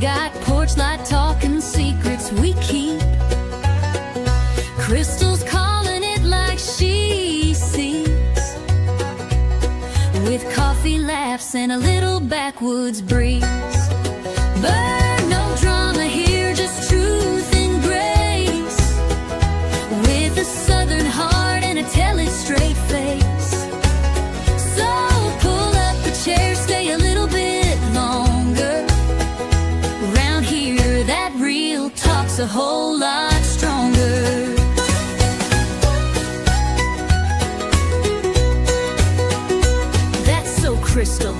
got porch light talking secrets we keep. Crystal's calling it like she sees, with coffee, laughs, and a little backwoods breeze. But no drama here, just truth and grace, with a southern heart and a tell it straight face. So pull up a chair, stay a little bit longer. Around here, that real talk's a whole lot stronger. That's so Crystal.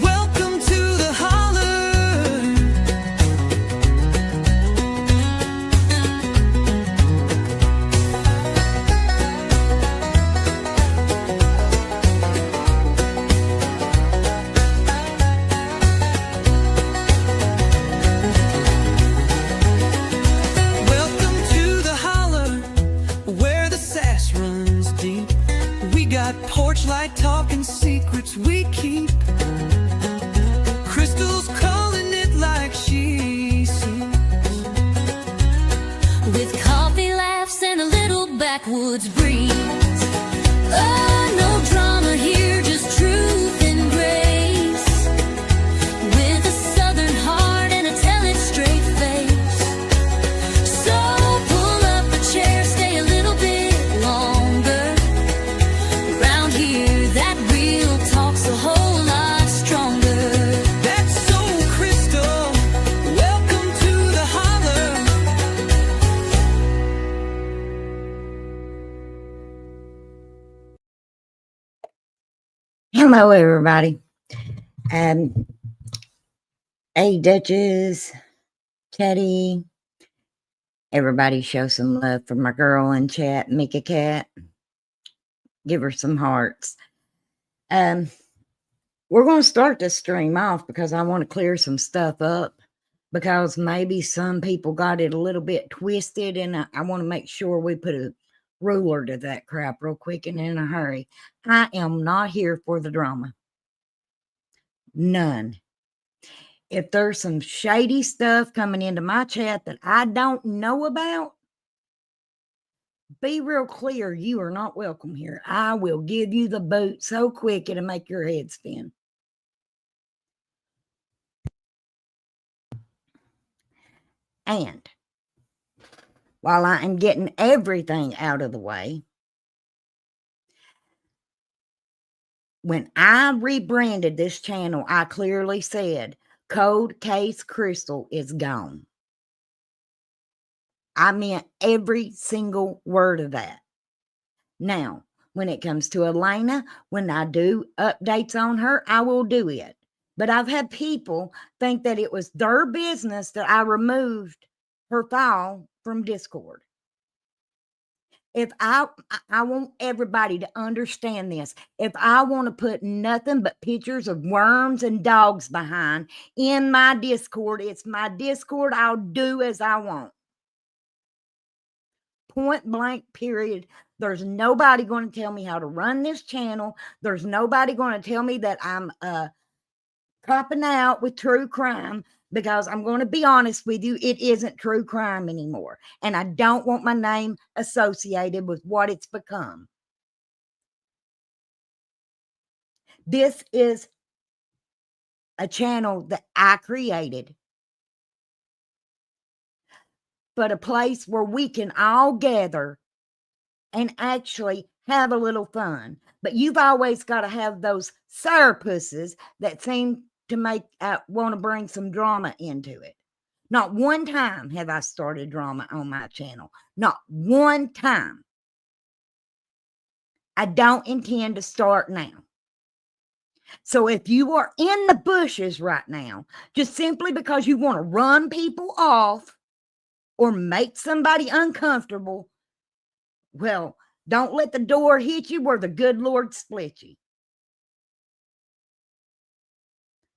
Welcome to the holler. Welcome to the holler, where the sass runs deep. We got porch light talking secrets we keep. Crystal's calling it like she sees, with coffee, laughs, and a little backwoods breeze. No drama here, just truth and grace, with a southern heart and a tell it straight face. So pull up a chair, stay a little bit longer. Around here, that real talk's a whole lot stronger. That's so Crystal. Welcome to the holler. Hello, everybody. Hey, Duchess, Teddy, everybody show some love for my girl in chat, Mika Cat. Give her some hearts. We're going to start this stream off because I want to clear some stuff up, because maybe some people got it a little bit twisted, and I want to make sure we put a ruler to that crap real quick and in a hurry. I am not here for the drama. None. If there's some shady stuff coming into my chat that I don't know about, be real clear, you are not welcome here. I will give you the boot so quick it'll make your head spin. And while I am getting everything out of the way, when I rebranded this channel, I clearly said Cold Case Crystal is gone. I meant every single word of that. Now, when it comes to Elena, when I do updates on her, I will do it. But I've had people think that it was their business that I removed her file from Discord. If I want everybody to understand this. If I want to put nothing but pictures of worms and dogs behind in my Discord, it's my Discord. I'll do as I want. Point blank, period. There's nobody going to tell me how to run this channel. There's nobody going to tell me that I'm copping out with true crime, because I'm going to be honest with you, it isn't true crime anymore. And I don't want my name associated with what it's become. This is a channel that I created, but a place where we can all gather and actually have a little fun. But you've always got to have those sourpusses that seem to make want to bring some drama into it. Not one time have I started drama on my channel. Not one time. I don't intend to start now. So if you are in the bushes right now, just simply because you want to run people off or make somebody uncomfortable, well, don't let the door hit you where the good Lord split you.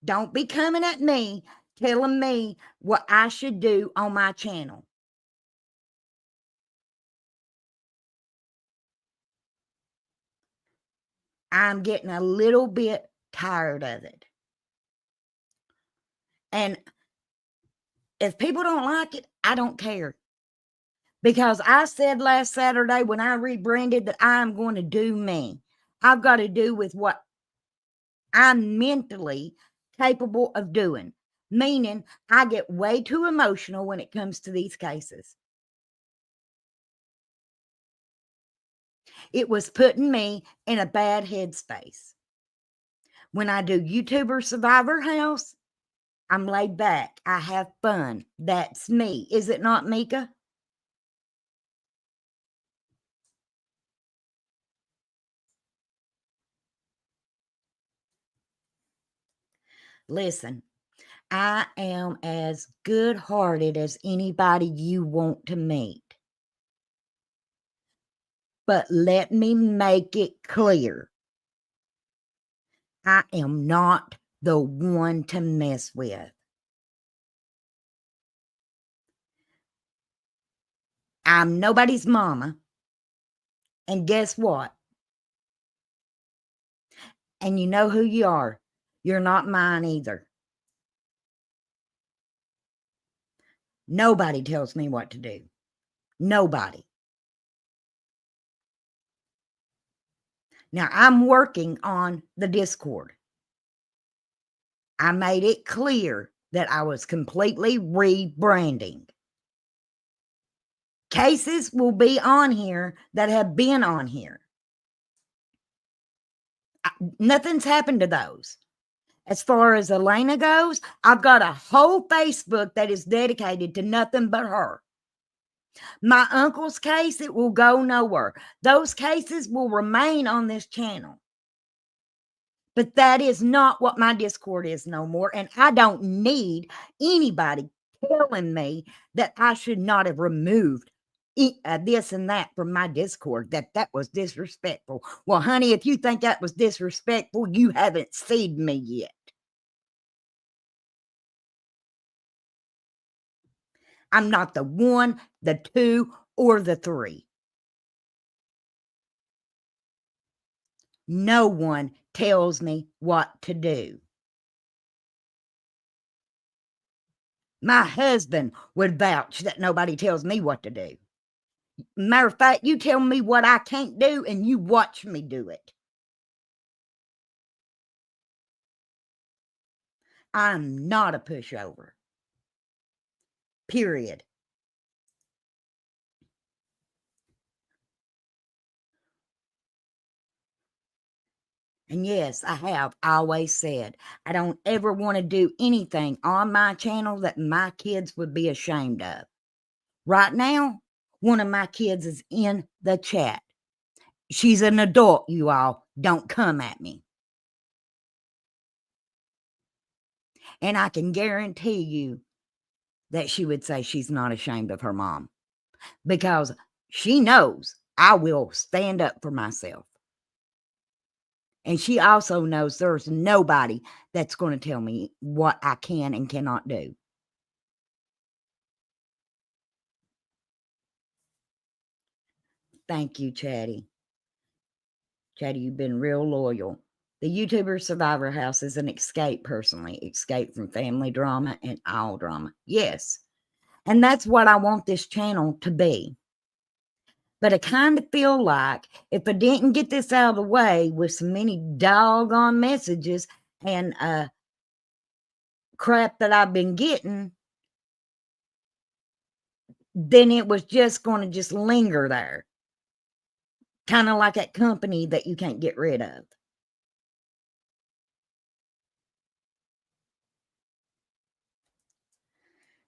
Don't be coming at me telling me what I should do on my channel. I'm getting a little bit tired of it. And If people don't like it, I don't care. Because I said last Saturday when I rebranded that I'm going to do me. I've got to do with what I'm mentally capable of doing, meaning I get way too emotional when it comes to these cases. It was putting me in a bad headspace. When I do YouTuber Survivor House, I'm laid back. I have fun. That's me. Is it not, Mika? Listen, I am as good-hearted as anybody you want to meet. But let me make it clear. I am not the one to mess with. I'm nobody's mama. And guess what? And you know who you are. You're not mine either. Nobody tells me what to do. Nobody. Now, I'm working on the Discord. I made it clear that I was completely rebranding. Cases will be on here that have been on here. Nothing's happened to those. As far as Elena goes, I've got a whole Facebook that is dedicated to nothing but her. My uncle's case, it will go nowhere. Those cases will remain on this channel. But that is not what my Discord is no more. And I don't need anybody telling me that I should not have removed this and that from my Discord, that was disrespectful. Well, honey, if you think that was disrespectful, you haven't seen me yet. I'm not the 1, the 2, or the 3. No one tells me what to do. My husband would vouch that nobody tells me what to do. Matter of fact, you tell me what I can't do and you watch me do it. I'm not a pushover. Period. And yes, I have always said, I don't ever want to do anything on my channel that my kids would be ashamed of. Right now, one of my kids is in the chat. She's an adult, you all. Don't come at me. And I can guarantee you that she would say she's not ashamed of her mom, because she knows I will stand up for myself. And she also knows there's nobody that's going to tell me what I can and cannot do. Thank you, Chatty. Chatty, you've been real loyal. The YouTuber Survivor House is an escape, personally. Escape from family drama and all drama. Yes. And that's what I want this channel to be. But I kind of feel like if I didn't get this out of the way with so many doggone messages and crap that I've been getting, then it was just going to just linger there. Kind of like that company that you can't get rid of.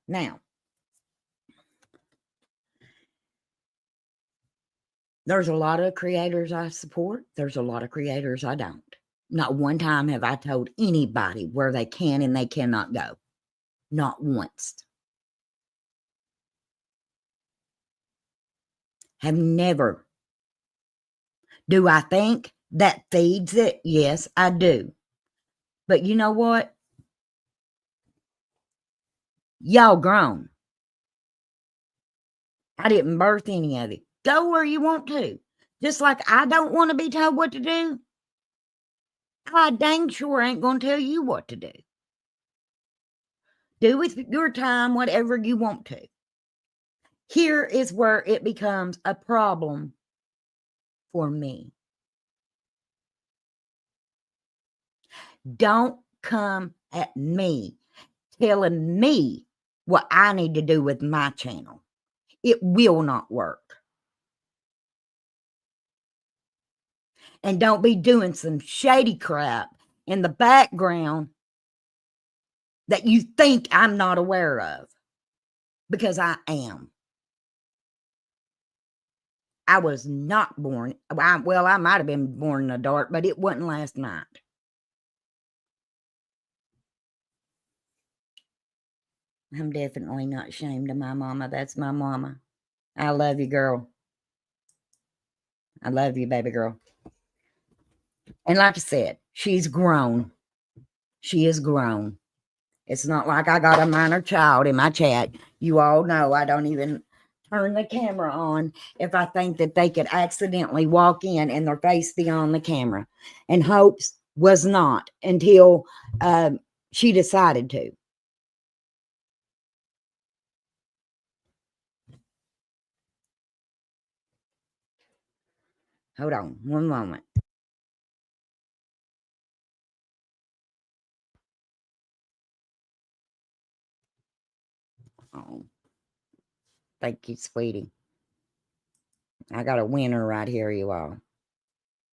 Now, there's a lot of creators I support. There's a lot of creators I don't. Not one time have I told anybody where they can and they cannot go. Not once. Have never. Do I think that feeds it? Yes, I do. But you know what? Y'all grown. I didn't birth any of it. Go where you want to. Just like I don't want to be told what to do, I dang sure ain't going to tell you what to do. Do with your time whatever you want to. Here is where it becomes a problem for me. Don't come at me telling me what I need to do with my channel. It will not work. And don't be doing some shady crap in the background that you think I'm not aware of, because I am. I was not born. Well, I might have been born in the dark, but it wasn't last night. I'm definitely not ashamed of my mama. That's my mama. I love you, girl. I love you, baby girl. And like I said, she's grown. She is grown. It's not like I got a minor child in my chat. You all know I don't even turn the camera on if I think that they could accidentally walk in and their face be on the camera. And Hope's was not until she decided to. Hold on one moment. Oh, thank you, sweetie. I got a winner right here, you all.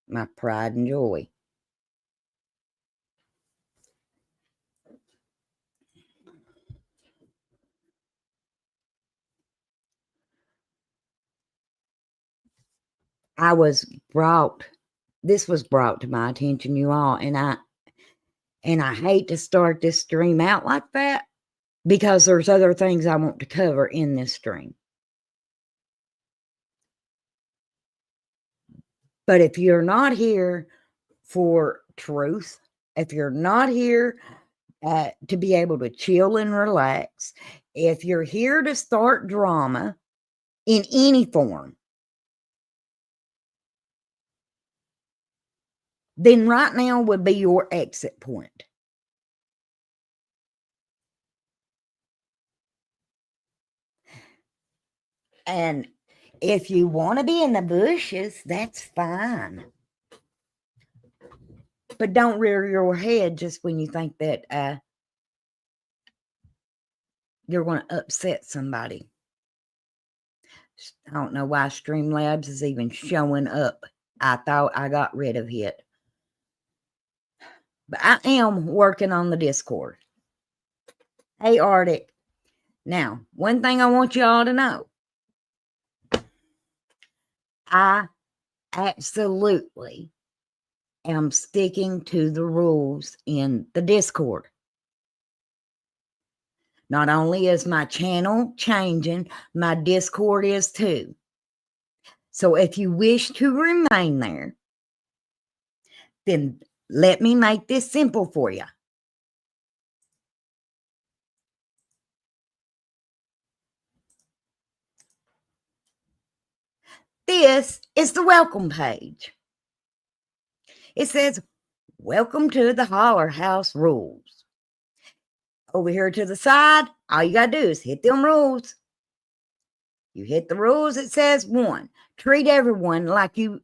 My pride and joy. This was brought to my attention, you all, and I hate to start this stream out like that, because there's other things I want to cover in this stream. But if you're not here for truth, if you're not here to be able to chill and relax, if you're here to start drama in any form, then right now would be your exit point. And if you want to be in the bushes, that's fine. But don't rear your head just when you think that you're going to upset somebody. I don't know why Streamlabs is even showing up. I thought I got rid of it. But I am working on the Discord. Hey, Arctic. Now, one thing I want y'all to know. I absolutely am sticking to the rules in the Discord. Not only is my channel changing, my Discord is too. So if you wish to remain there, then let me make this simple for you. This is the welcome page. It says, welcome to the Holler House rules. Over here to the side, all you got to do is hit them rules. You hit the rules. It says 1, treat everyone like you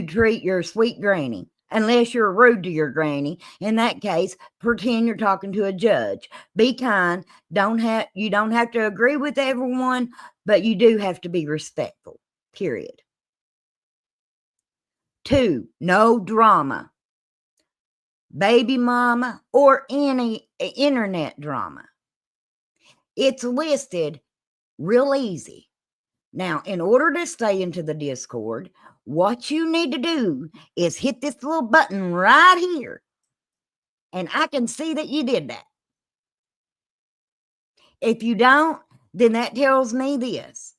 treat your sweet granny, unless you're rude to your granny. In that case, pretend you're talking to a judge. Be kind. You don't have to agree with everyone, but you do have to be respectful, period. 2, no drama. Baby mama or any internet drama. It's listed real easy. Now, in order to stay into the Discord, what you need to do is hit this little button right here. And I can see that you did that. If you don't, then that tells me this.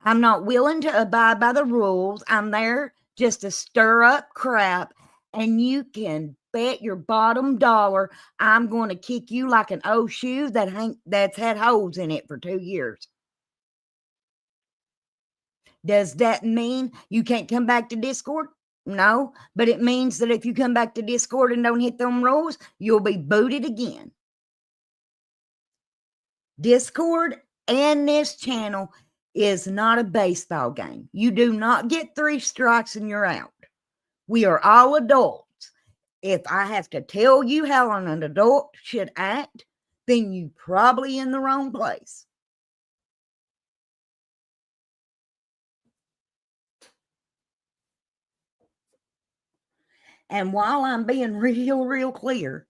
I'm not willing to abide by the rules. I'm there just to stir up crap. And you can bet your bottom dollar I'm going to kick you like an old shoe that's had holes in it for 2 years. Does that mean you can't come back to Discord? No, but it means that if you come back to Discord and don't hit them rules, you'll be booted again. Discord and this channel is not a baseball game. You do not get 3 strikes and you're out. We are all adults. If I have to tell you how an adult should act, then you probably in the wrong place. And while I'm being real clear,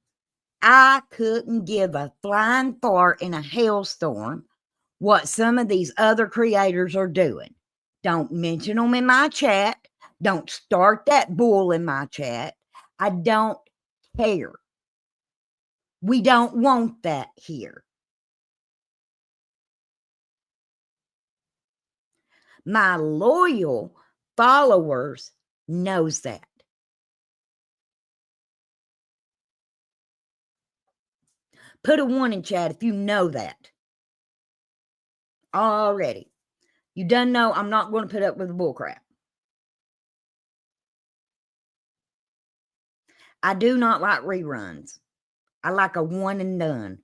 I couldn't give a flying fart in a hailstorm what some of these other creators are doing. Don't mention them in my chat. Don't start that bull in my chat. I don't care. We don't want that here. My loyal followers knows that. Put a 1 in chat if you know that already. You done know I'm not going to put up with the bullcrap. I do not like reruns. I like a 1 and done.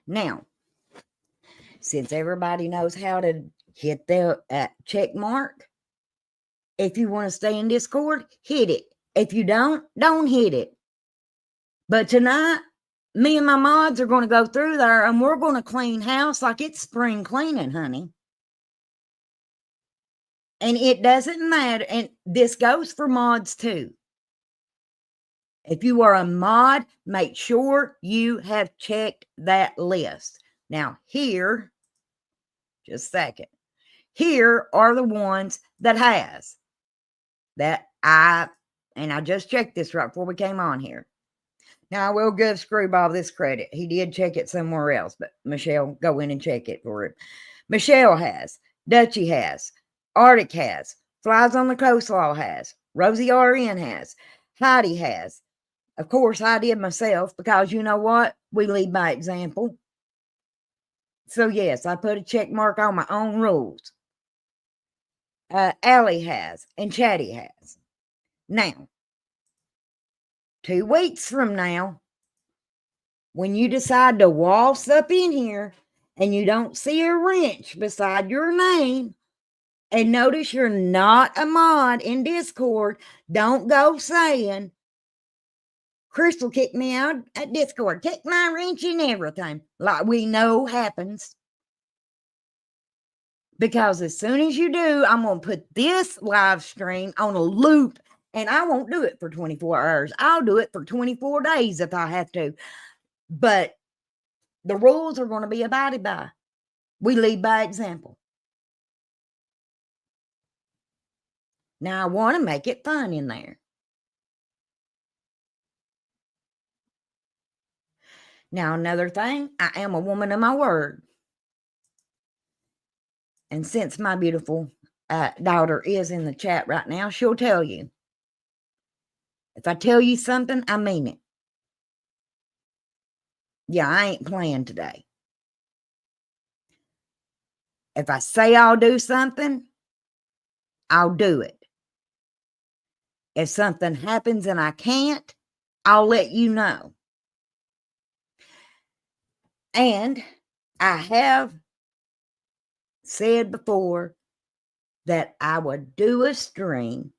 Now, since everybody knows how to hit the check mark, if you want to stay in Discord, hit it. If you don't hit it. But tonight, me and my mods are going to go through there and we're going to clean house like it's spring cleaning, honey. And it doesn't matter. And this goes for mods too. If you are a mod, make sure you have checked that list. Now here, just a second. Here are the ones that has. That I just checked this right before we came on here. Now, I will give Screwball this credit. He did check it somewhere else, but Michelle, go in and check it for him. Michelle has. Dutchie has. Arctic has. Flies on the Coastlaw has. Rosie RN has. Heidi has. Of course, I did myself because you know what? We lead by example. So, yes, I put a check mark on my own rules. Allie has. And Chatty has. Now, 2 weeks from now, when you decide to waltz up in here and you don't see a wrench beside your name and notice you're not a mod in Discord, don't go saying, Crystal kicked me out at Discord, kicked my wrench and everything, like we know happens. Because as soon as you do, I'm going to put this live stream on a loop. And I won't do it for 24 hours. I'll do it for 24 days if I have to. But the rules are going to be abided by. We lead by example. Now, I want to make it fun in there. Now, another thing, I am a woman of my word. And since my beautiful daughter is in the chat right now, she'll tell you. If I tell you something, I mean it. Yeah, I ain't playing today. If I say I'll do something, I'll do it. If something happens and I can't, I'll let you know. And I have said before that I would do a stream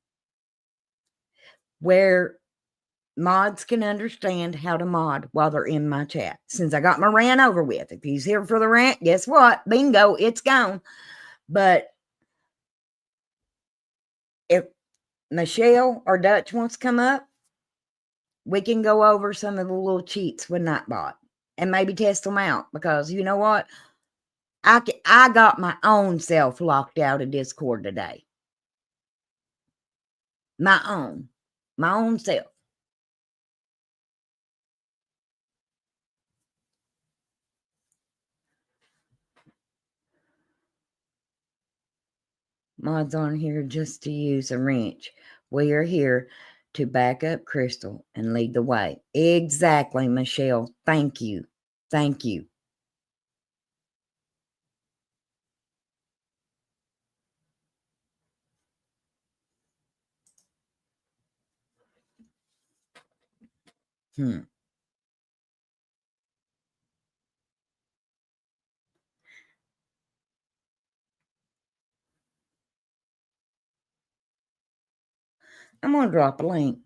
where mods can understand how to mod while they're in my chat. Since I got my rant over with. If he's here for the rant, guess what? Bingo, it's gone. But if Michelle or Dutch wants to come up, we can go over some of the little cheats with Nightbot and maybe test them out. Because you know what? I got my own self locked out of Discord today. My own self. Mods on here just to use a wrench. We are here to back up Crystal and lead the way. Exactly, Michelle. Thank you. Thank you. Hmm. I'm going to drop a link.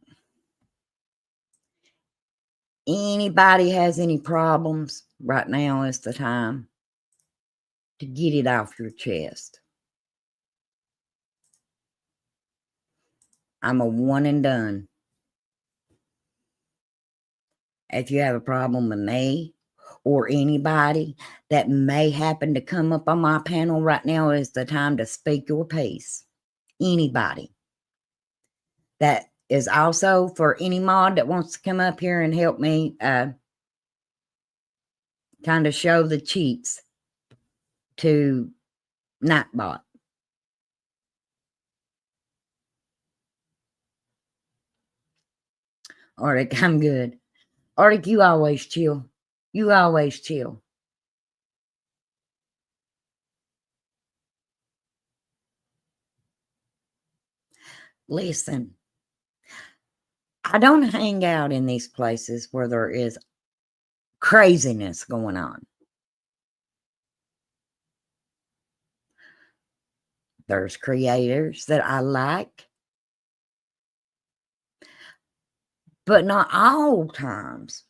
Anybody has any problems, right now is the time to get it off your chest. I'm a one and done. If you have a problem with me or anybody that may happen to come up on my panel right now, is the time to speak your piece. Anybody. That is also for any mod that wants to come up here and help me kind of show the cheats to Nightbot. Arctic, I'm good. Arctic, you always chill. You always chill. Listen, I don't hang out in these places where there is craziness going on. There's creators that I like, but not all times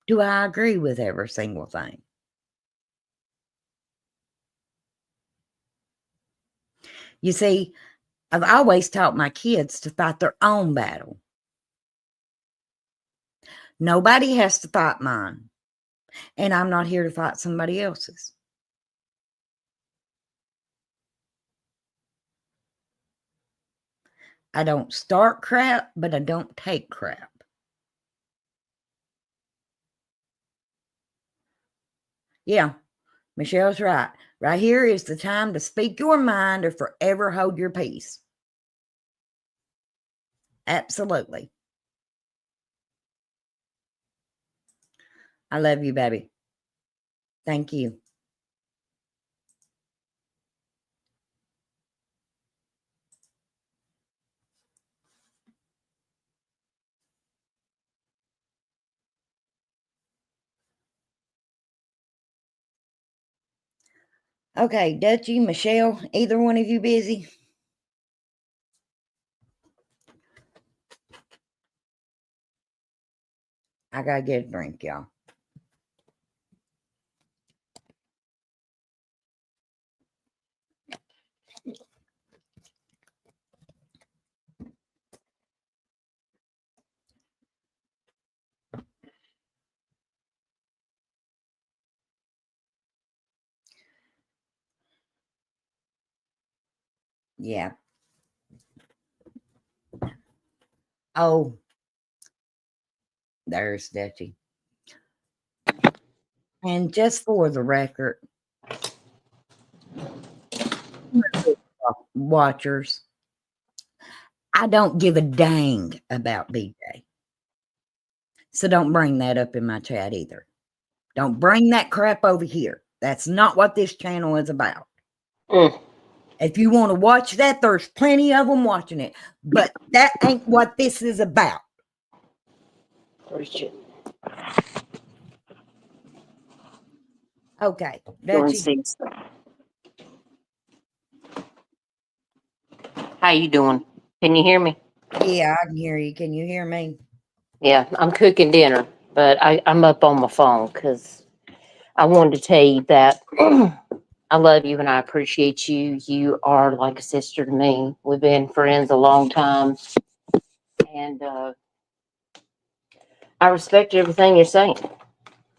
do I agree with every single thing. You see, I've always taught my kids to fight their own battle. Nobody has to fight mine, and I'm not here to fight somebody else's. I don't start crap, but I don't take crap. Yeah, Michelle's right. Right here is the time to speak your mind or forever hold your peace. Absolutely. I love you, baby. Thank you. Okay, Dutchie, Michelle, either one of you busy? I gotta get a drink, y'all. Yeah. Oh, there's Dutchie. And just for the record, watchers, I don't give a dang about BJ. So don't bring that up in my chat either. Don't bring that crap over here. That's not what this channel is about. If you want to watch that, there's plenty of them watching it. But that ain't what this is about. Okay. Dutchie. How you doing? Can you hear me? Yeah, I can hear you. Can you hear me? Yeah, I'm cooking dinner, but I'm up on my phone because I wanted to tell you that I love you and I appreciate you. You are like a sister to me. We've been friends a long time, and I respect everything you're saying.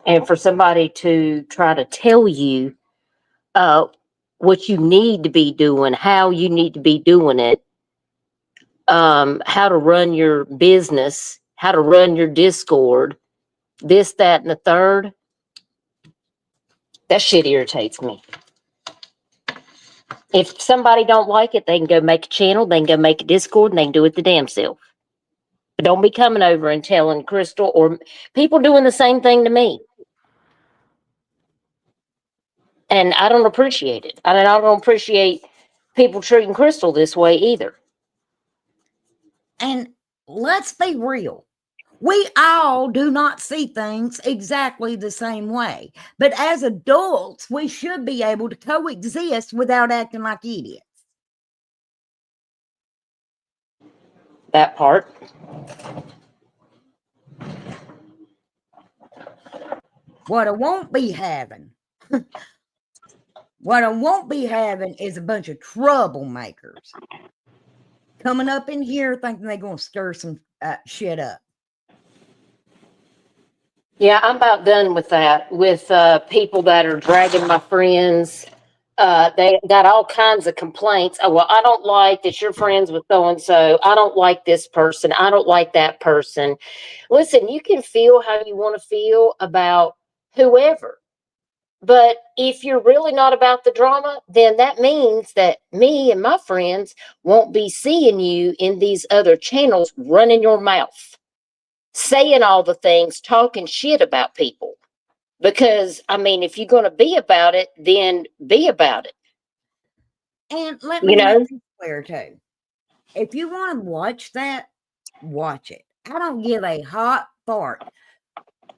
And for somebody to try to tell you what you need to be doing, how you need to be doing it, how to run your business, how to run your Discord, this, that, and the third, that shit irritates me. If somebody don't like it, they can go make a channel, they can go make a Discord, and they can do it the damn self. But don't be coming over and telling Crystal or people doing the same thing to me. And I don't appreciate it. I don't appreciate people treating Crystal this way either. And let's be real. We all do not see things exactly the same way. But as adults, we should be able to coexist without acting like idiots. That part. What I won't be having, what I won't be having is a bunch of troublemakers coming up in here thinking they're going to stir some shit up. Yeah, I'm about done with that. With people that are dragging my friends. They got all kinds of complaints. Oh, well, I don't like that you're friends with so and so. I don't like this person. I don't like that person. Listen, you can feel how you want to feel about whoever. But if you're really not about the drama, then that means that me and my friends won't be seeing you in these other channels running your mouth, saying all the things, talking shit about people. Because, I mean, if you're going to be about it, then be about it. And let You me know? make this clear too. If you want to watch that, watch it. I don't give a hot fart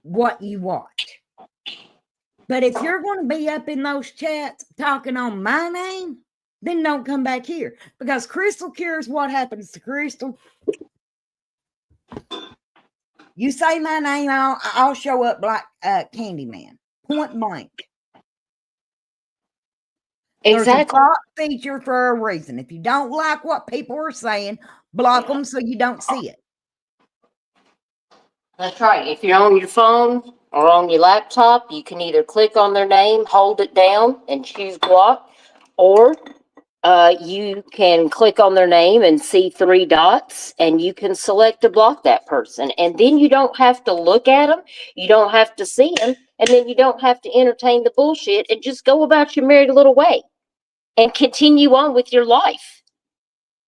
what you watch. But if you're going to be up in those chats talking on my name, then don't come back here. Because Crystal cares what happens to Crystal. You say my name, I'll show up like Candyman. Point blank. There's a Exactly. block feature for a reason. If you don't like what people are saying, block them so you don't see it. That's right. If you're on your phone or on your laptop, you can either click on their name, hold it down, and choose block, or you can click on their name and see three dots, and you can select to block that person. And then you don't have to look at them, you don't have to see them, and then you don't have to entertain the bullshit and just go about your merry little way and continue on with your life.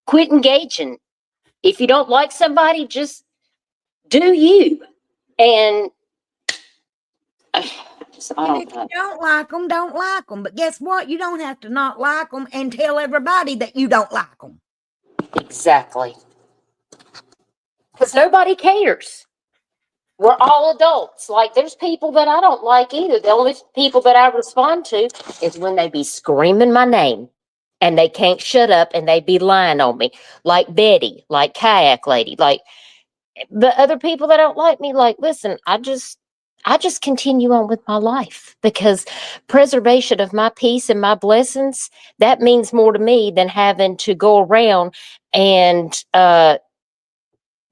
Quit engaging. If you don't like somebody, just do you. And I And if don't you know. don't like them, don't like them. But guess what? You don't have to not like them and tell everybody that you don't like them. Exactly. Because nobody cares. We're all adults. Like, there's people that I don't like either. The only people that I respond to is when they be screaming my name and they can't shut up and they be lying on me. Like Betty, like Kayak Lady, like the other people that don't like me, like, listen, I just continue on with my life because preservation of my peace and my blessings, that means more to me than having to go around and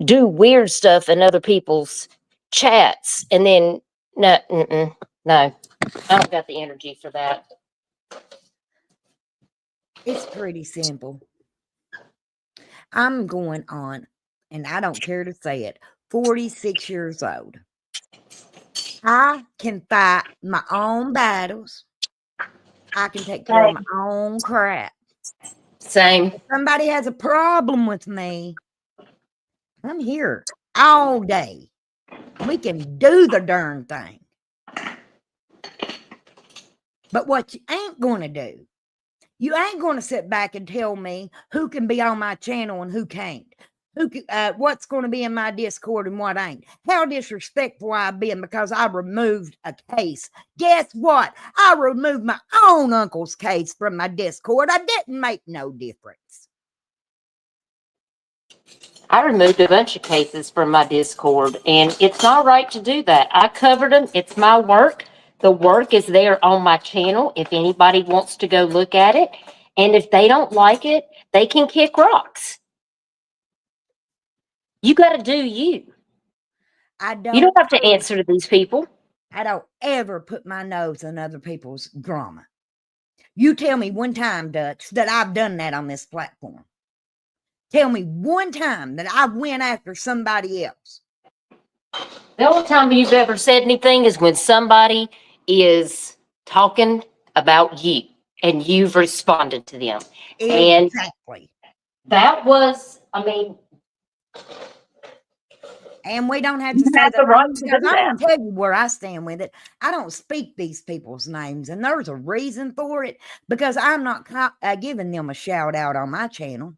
do weird stuff in other people's chats. And then, no, no, I don't got the energy for that. It's pretty simple. I'm going on, and I don't care to say it, 46 years old. I can fight my own battles. I can take care of my own crap. Same. If somebody has a problem with me, I'm here all day. We can do the darn thing. But what you ain't going to do, you ain't going to sit back and tell me who can be on my channel and who can't. What's going to be in my Discord and what ain't. How disrespectful I've been because I removed a case. Guess what? I removed my own uncle's case from my Discord. I didn't make no difference. I removed a bunch of cases from my Discord, and it's not right to do that. I covered them. It's my work. The work is there on my channel if anybody wants to go look at it. And if they don't like it, they can kick rocks. You got to do you. You don't have to answer to these people. I don't ever put my nose in other people's drama. You tell me one time, Dutch, that I've done that on this platform. Tell me one time that I went after somebody else. The only time you've ever said anything is when somebody is talking about you and you've responded to them. Exactly. And that was, I mean, and we don't have to you say have that the right to because do I'm going that. to tell you where I stand with it. I don't speak these people's names, and there's a reason for it because I'm not giving them a shout out on my channel.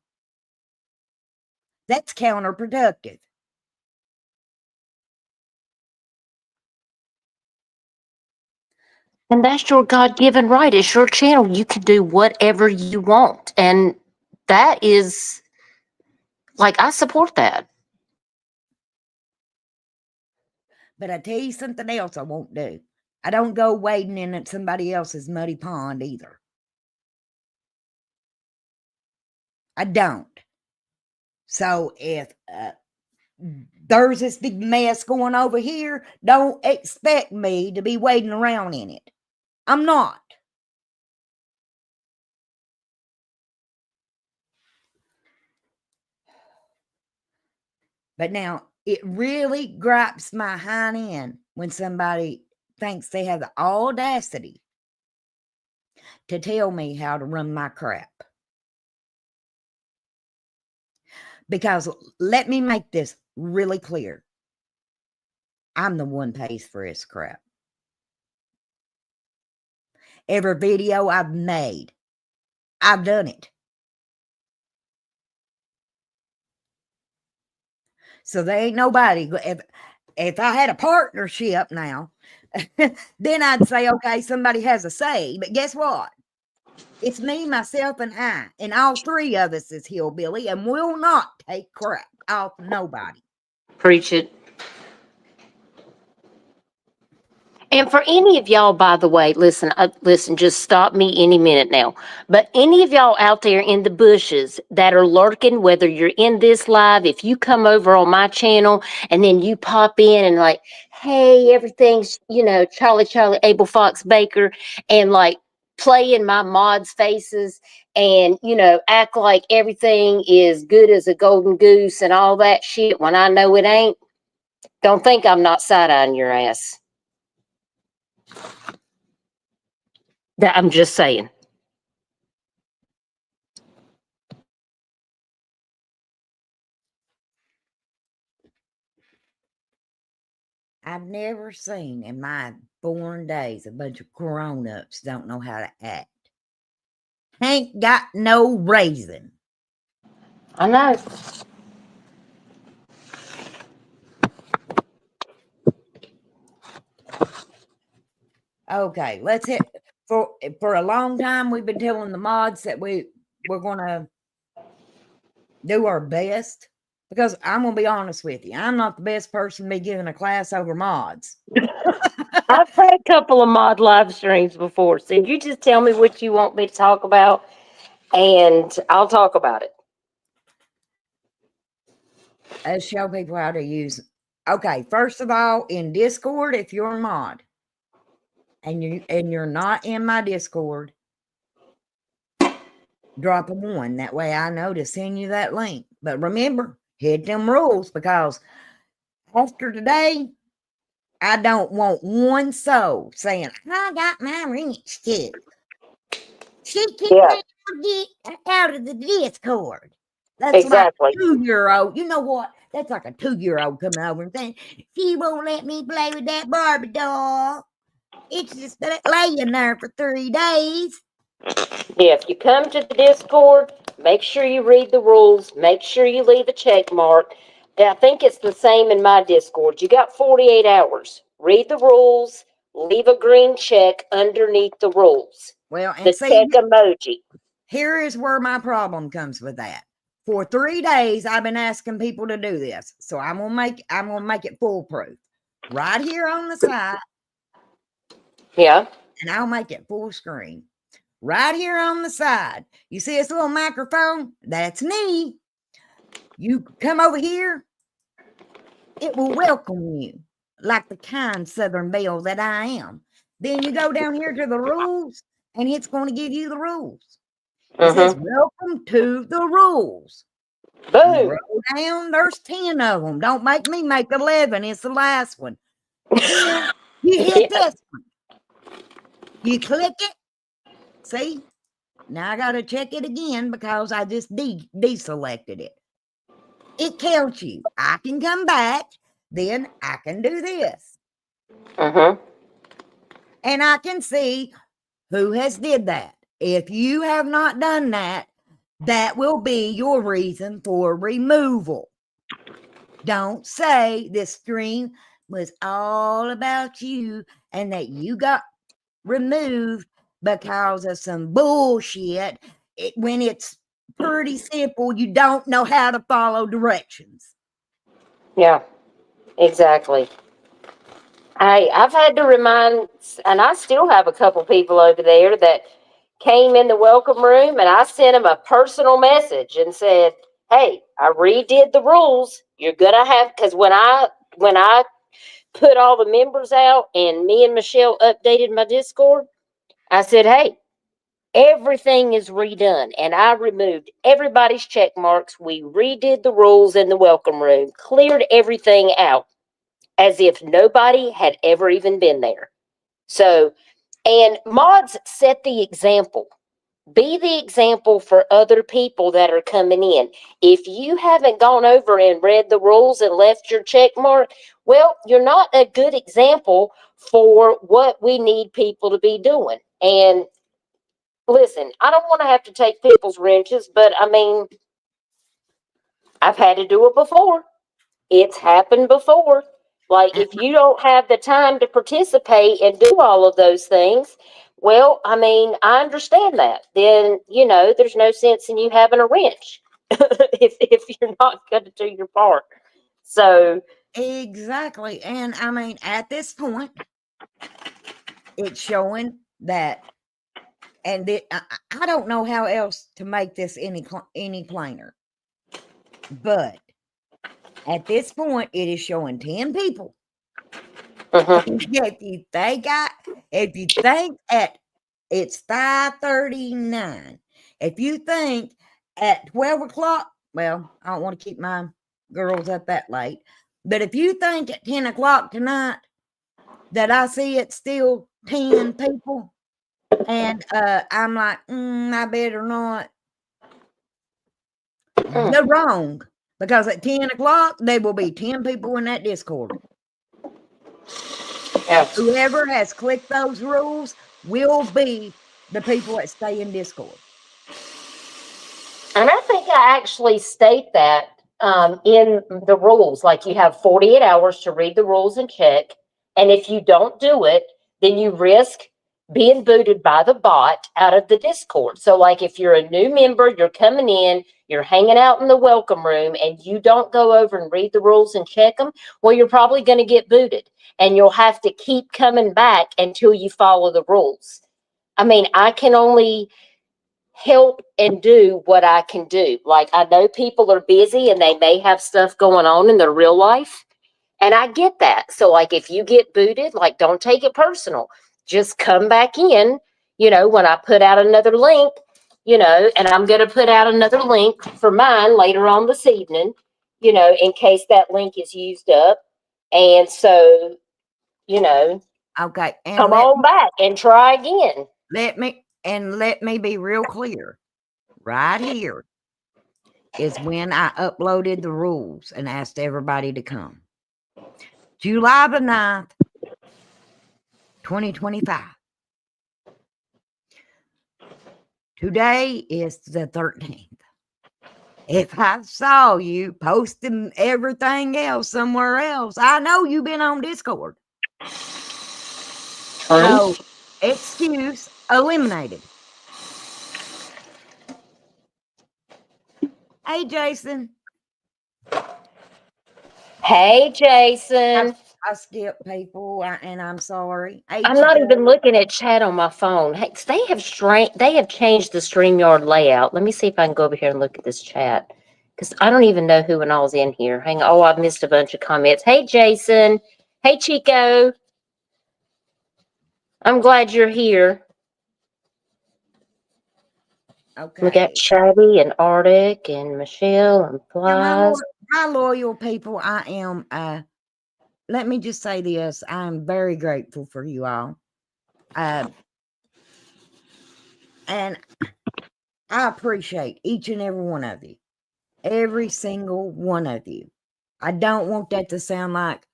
That's counterproductive. And that's your God given right. It's your channel. You can do whatever you want. And that is like, I support that. But I tell you something else I won't do. I don't go wading in somebody else's muddy pond either. I don't. So if there's this big mess going over here, don't expect me to be wading around in it. I'm not. But now it really gripes my hind end when somebody thinks they have the audacity to tell me how to run my crap. Because let me make this really clear. I'm the one pays for his crap. Every video I've made, I've done it. So there ain't nobody. If I had a partnership now, then I'd say, okay, somebody has a say. But guess what? It's me, myself, and I. And all three of us is hillbilly and will not take crap off nobody. Preach it. And for any of y'all, by the way, listen, just stop me any minute now. But any of y'all out there in the bushes that are lurking, whether you're in this live, if you come over on my channel and then you pop in and like, hey, everything's, Charlie, Abel Fox Baker, and like play in my mods' faces and, act like everything is good as a golden goose and all that shit when I know it ain't, don't think I'm not side-eyeing your ass. That I'm just saying. I've never seen in my born days a bunch of grown-ups don't know how to act. Ain't got no reason. I know. Okay, let's hit for a long time we've been telling the mods that we're gonna do our best, because I'm gonna be honest with you, I'm not the best person to be giving a class over mods. I've had a couple of mod live streams before, so you just tell me what you want me to talk about, and I'll talk about it. Let's show people how to use. Okay, first of all, in Discord, if you're a mod and you're not in my Discord, drop a 1. That way I know to send you that link. But remember, hit them rules, because after today, I don't want one soul saying, I got my rich too. She kicked me out of the Discord. That's Exactly. like a 2-year-old. You know what? That's like a 2-year-old coming over and saying, she won't let me play with that Barbie doll. It's just laying there for 3 days. Yeah, if you come to the Discord, make sure you read the rules. Make sure you leave a check mark. And I think it's the same in my Discord. You got 48 hours. Read the rules. Leave a green check underneath the rules. Well, and The see, check emoji. here is where my problem comes with that. For 3 days, I've been asking people to do this. So I'm gonna make it foolproof. Right here on the side. Yeah. And I'll make it full screen. Right here on the side. You see this little microphone? That's me. You come over here, it will welcome you like the kind Southern belle that I am. Then you go down here to the rules, and it's going to give you the rules. It says, welcome to the rules. Boom. Roll down, there's 10 of them. Don't make me make 11. It's the last one. Then you hit this one. You click it. See? Now I got to check it again because I just deselected it. It counts you. I can come back. Then I can do this. And I can see who has did that. If you have not done that, that will be your reason for removal. Don't say this stream was all about you and that you got removed because of some bullshit when it's pretty simple. You don't know how to follow directions. Yeah, exactly. I've had to remind, and I still have a couple people over there that came in the welcome room, and I sent them a personal message and said, "Hey, I redid the rules. You're gonna have, because when I put all the members out and me and Michelle updated my Discord, I said, hey, everything is redone, and I removed everybody's check marks. We redid the rules in the welcome room, cleared everything out as if nobody had ever even been there. So, and mods set the example. Be the example for other people that are coming in. If you haven't gone over and read the rules and left your check mark, well, you're not a good example for what we need people to be doing. And listen, I don't want to have to take people's wrenches, but I mean, I've had to do it before. It's happened before. Like, if you don't have the time to participate and do all of those things, well, I mean, I understand that. Then, there's no sense in you having a wrench if you're not going to do your part. So, Exactly. And I mean, at this point, it's showing that, and I don't know how else to make this any plainer, but at this point, it is showing 10 people. If you think at it's 5:39, if you think at 12 o'clock, well, I don't want to keep my girls up that late, but if you think at 10 o'clock tonight that I see it's still 10 people, and I'm like, I better not, you're wrong, because at 10 o'clock there will be 10 people in that Discord. yeah. Whoever has clicked those rules will be the people that stay in Discord. And I think I actually state that in the rules. Like, you have 48 hours to read the rules and check. And if you don't do it, then you risk being booted by the bot out of the Discord. So, like, if you're a new member, you're coming in, you're hanging out in the welcome room, and you don't go over and read the rules and check them, well, you're probably going to get booted. And you'll have to keep coming back until you follow the rules. I mean, I can only help and do what I can do. Like, I know people are busy and they may have stuff going on in their real life, and I get that. So, like, if you get booted, like, don't take it personal. Just come back in, when I put out another link, and I'm going to put out another link for mine later on this evening, in case that link is used up. And so, Okay. And come on back and try again. Let me be real clear. Right here is when I uploaded the rules and asked everybody to come. July the 9th, 2025. Today is the 13th. If I saw you posting everything else somewhere else, I know you've been on Discord. So, excuse eliminated. Hey, Jason. Hey, Jason. I skipped people, and I'm sorry. Hey, I'm not Chico. even looking at chat on my phone. Hey, they have changed the StreamYard layout. Let me see if I can go over here and look at this chat, because I don't even know who and all's in here. Hang on. Oh, I've missed a bunch of comments. Hey, Jason. Hey, Chico. I'm glad you're here. Okay. We got Shabby and Arctic and Michelle and Now, Flies. my loyal people, I am, let me just say this. I'm very grateful for you all. And I appreciate each and every one of you. Every single one of you. I don't want that to sound like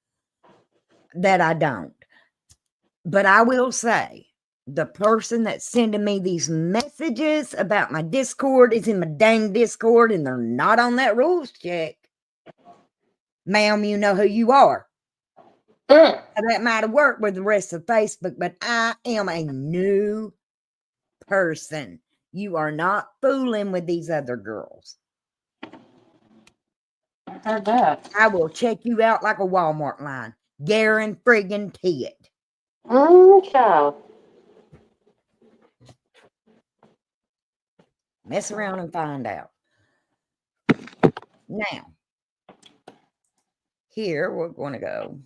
that I don't. But I will say, the person that's sending me these messages about my Discord is in my dang Discord, and they're not on that rules check. Ma'am, you know who you are. Mm. That might have worked with the rest of Facebook, but I am a new person. You are not fooling with these other girls. I heard that. I will check you out like a Walmart line. Guarantee it. Child. Mess around and find out. Now, here we're going to go.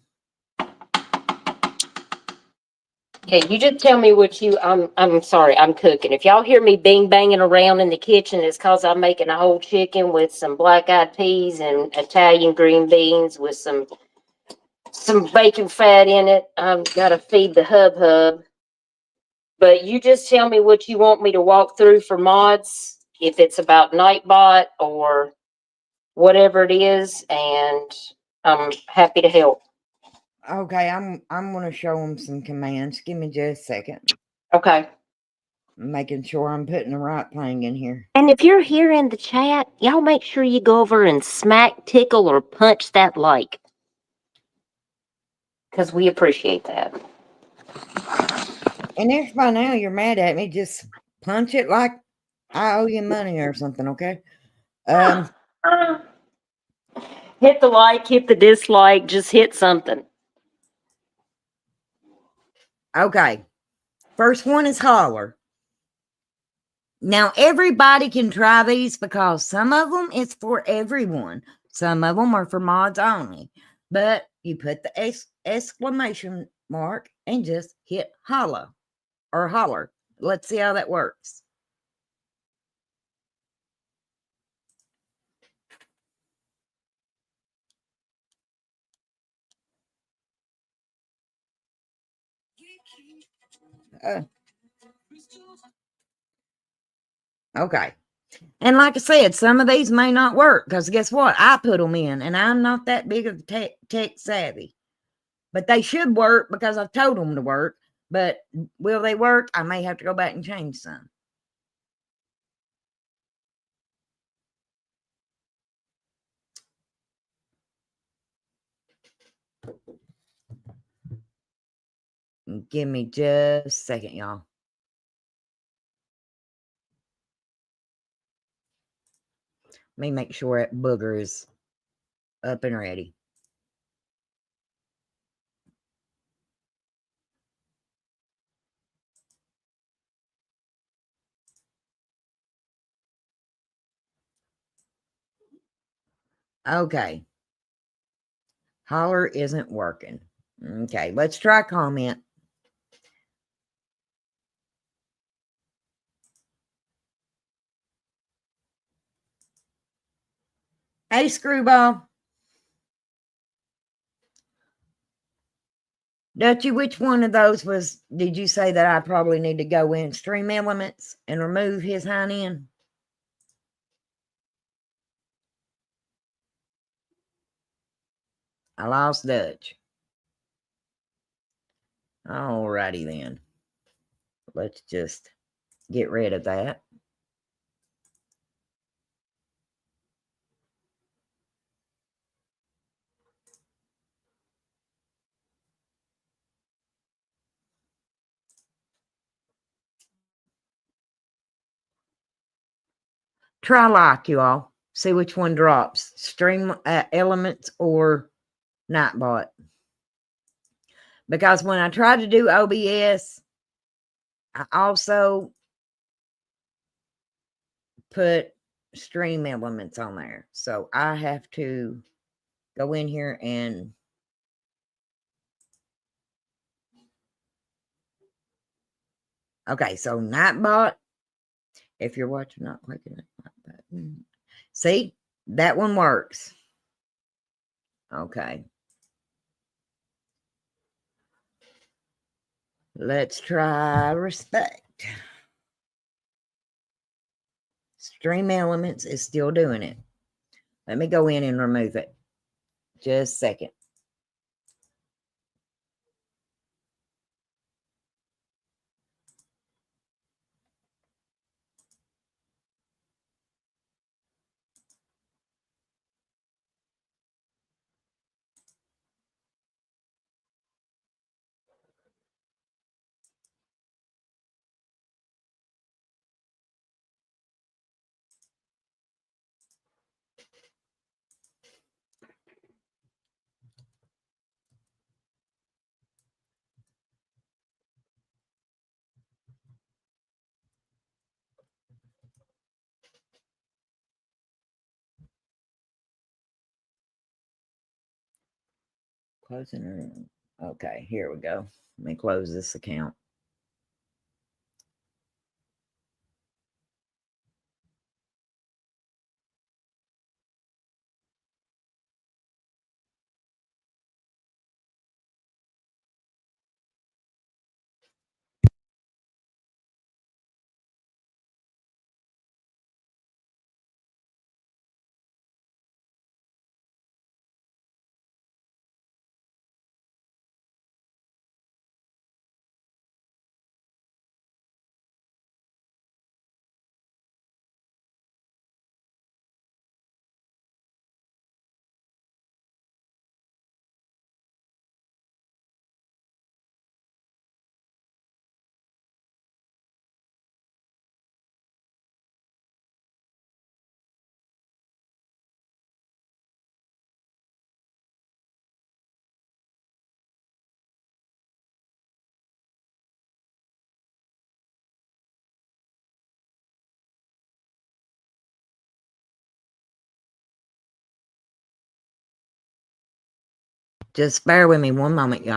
Okay, you just tell me what you. I'm sorry, I'm cooking. If y'all hear me bing banging around in the kitchen, it's cause I'm making a whole chicken with some black eyed peas and Italian green beans with some bacon fat in it. I've got to feed the hub. But you just tell me what you want me to walk through for mods, if it's about Nightbot or whatever it is, and I'm happy to help. Okay, I'm going to show them some commands. Give me just a second. Okay. I'm making sure I'm putting the right thing in here. And if you're here in the chat, y'all make sure you go over and smack, tickle, or punch that like. Because we appreciate that. And if by now you're mad at me, just punch it like I owe you money or something, okay? Hit the like, hit the dislike, just hit something. Okay. First one is holler. Now, everybody can try these because some of them is for everyone. Some of them are for mods only. But you put the exclamation mark and just hit holla or holler. Let's see how that works. Okay. And like I said, some of these may not work because guess what? I put them in and I'm not that big of tech savvy. But they should work because I've told them to work. But will they work? I may have to go back and change some. Give me just a second, y'all. Let me make sure that booger is up and ready. Okay. Holler isn't working. Okay, let's try comment. Hey, Screwball. Dutchy, which one of those did you say that I probably need to go in Stream Elements and remove his hind end? I lost Dutch. Alrighty then. Let's just get rid of that. Try like you all. See which one drops. Stream Elements or Nightbot. Because when I try to do OBS, I also put Stream Elements on there. So I have to go in here and okay, so Nightbot. If you're watching, not clicking it like that. See, that one works. Okay. Let's try respect. Stream Elements is still doing it. Let me go in and remove it. Just a second. Closing room. Okay, here we go. Let me close this account. Just bear with me one moment, y'all.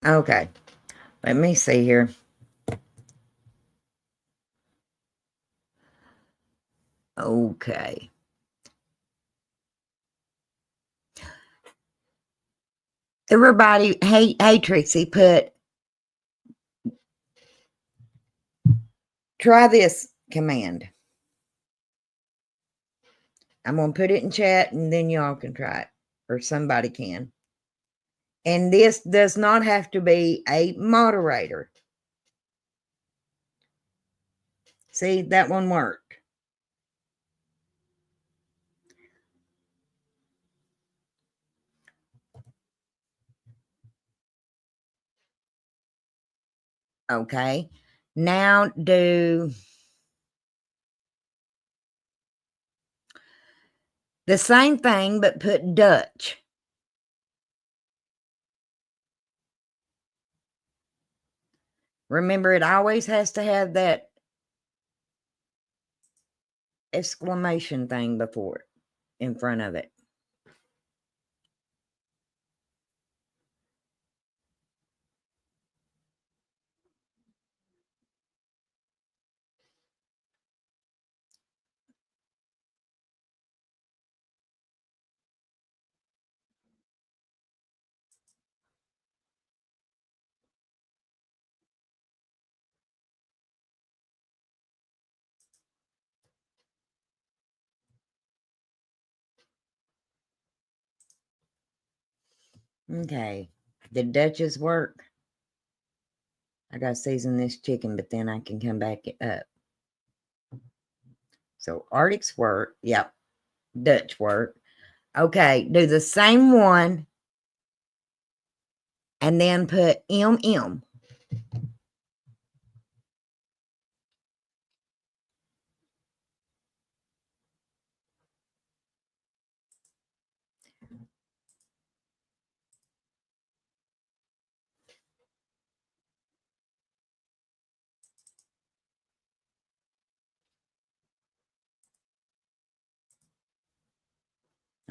Okay, let me see here. Okay. Everybody, hey, Trixie, try this command. I'm going to put it in chat and then y'all can try it, or somebody can. And this does not have to be a moderator. See, that one worked. Okay. Now do the same thing, but put Dutch. Remember, it always has to have that exclamation thing before it, in front of it. Okay. Did Dutch's work? I got to season this chicken, but then I can come back up. So Arctic's work. Yep. Dutch work. Okay. Do the same one and then put MM.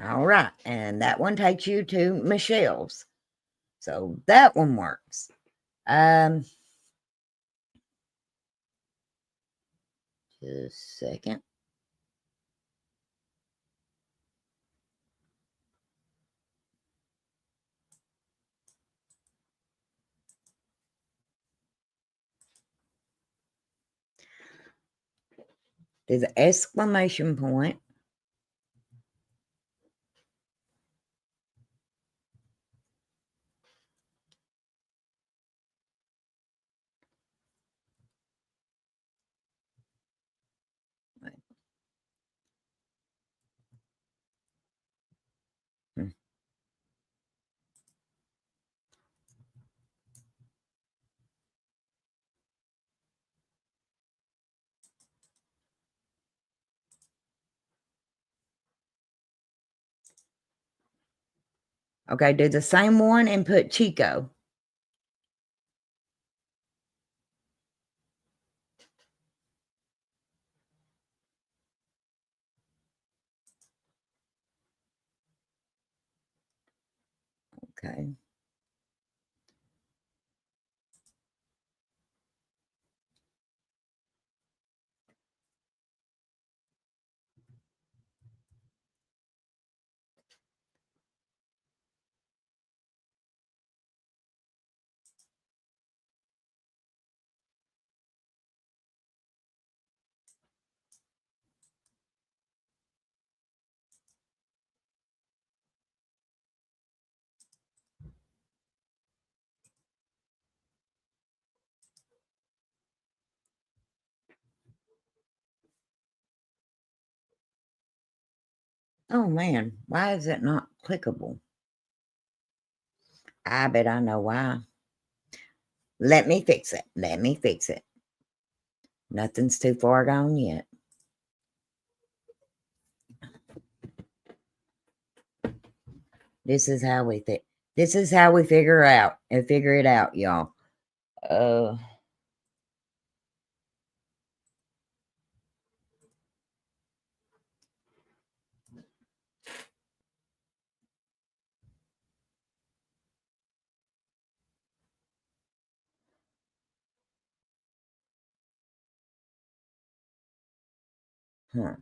All right. And that one takes you to Michelle's. So that one works. Just a second. There's an exclamation point. Hmm. Okay, do the same one and put Chico. Okay. Oh man, why is it not clickable? I bet I know why. Let me fix it. Let me fix it. Nothing's too far gone yet. This is how we figure it out, y'all. Huh.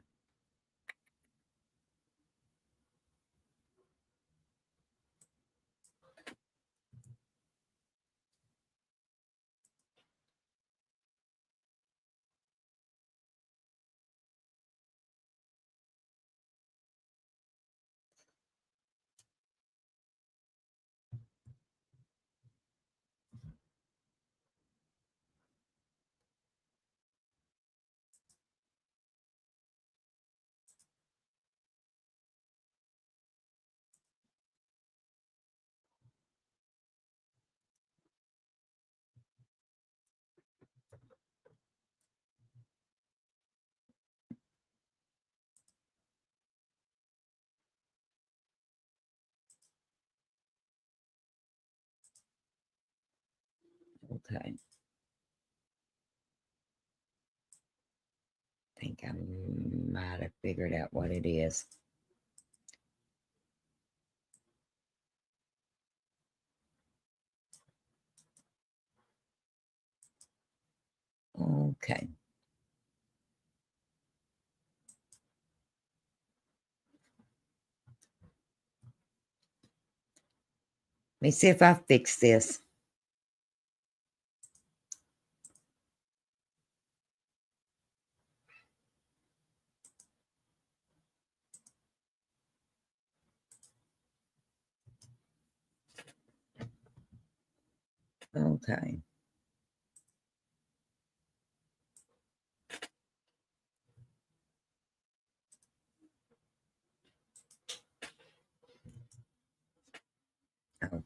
Okay. I think I might have figured out what it is. Okay. Let me see if I fix this. Okay. Oh.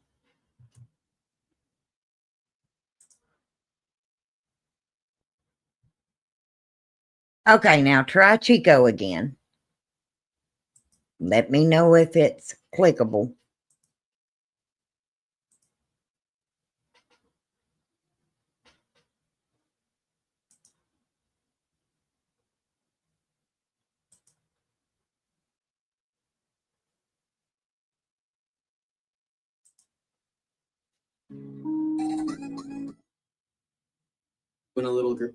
Okay, now try Chico again. Let me know if it's clickable. when a little girl.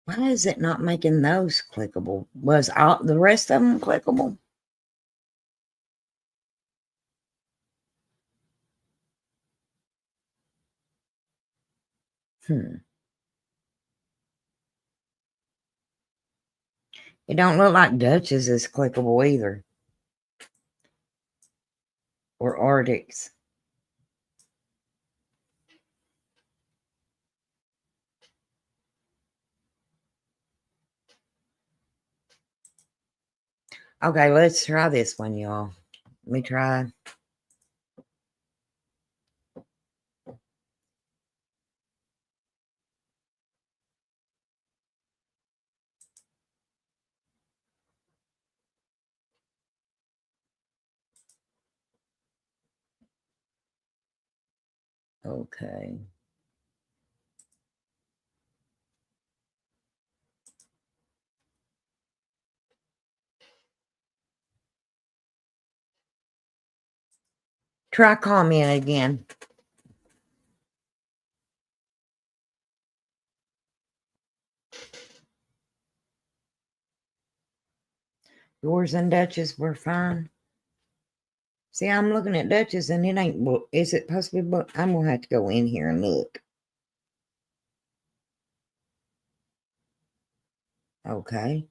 Why is it not making those clickable? Was all the rest of them clickable? It don't look like Dutch's is clickable either. Or Arctic's. Okay, let's try this one, y'all. Let me try. Okay. Try comment again. Yours and Dutch's were fine. See, I'm looking at Dutch's and it ain't book. Is it supposed to be book? I'm gonna have to go in here and look. Okay.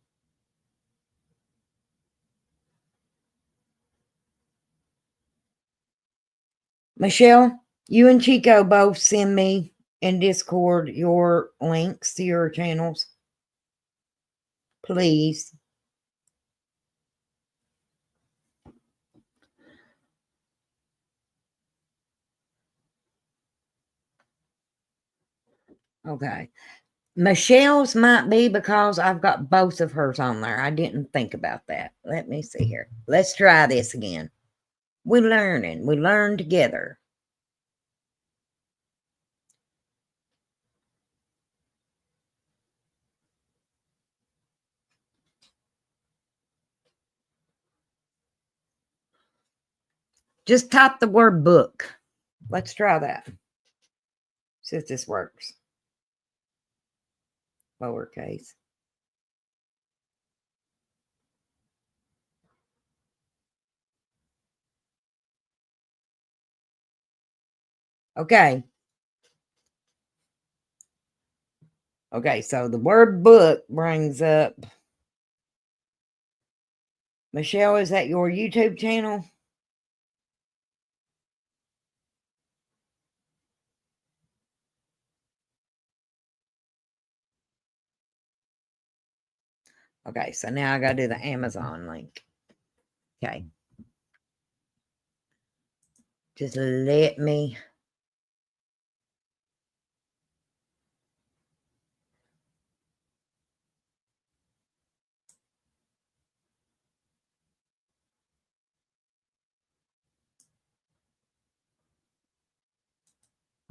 Michelle, you and Chico both send me in Discord your links to your channels. Please. Okay. Michelle's might be because I've got both of hers on there. I didn't think about that. Let me see here. Let's try this again. We're learning. We learn together. Just type the word book. Let's try that. See if this works. Lowercase. Okay. Okay, so the word book brings up. Michelle, is that your YouTube channel? Okay, so now I got to do the Amazon link. Okay. Just let me.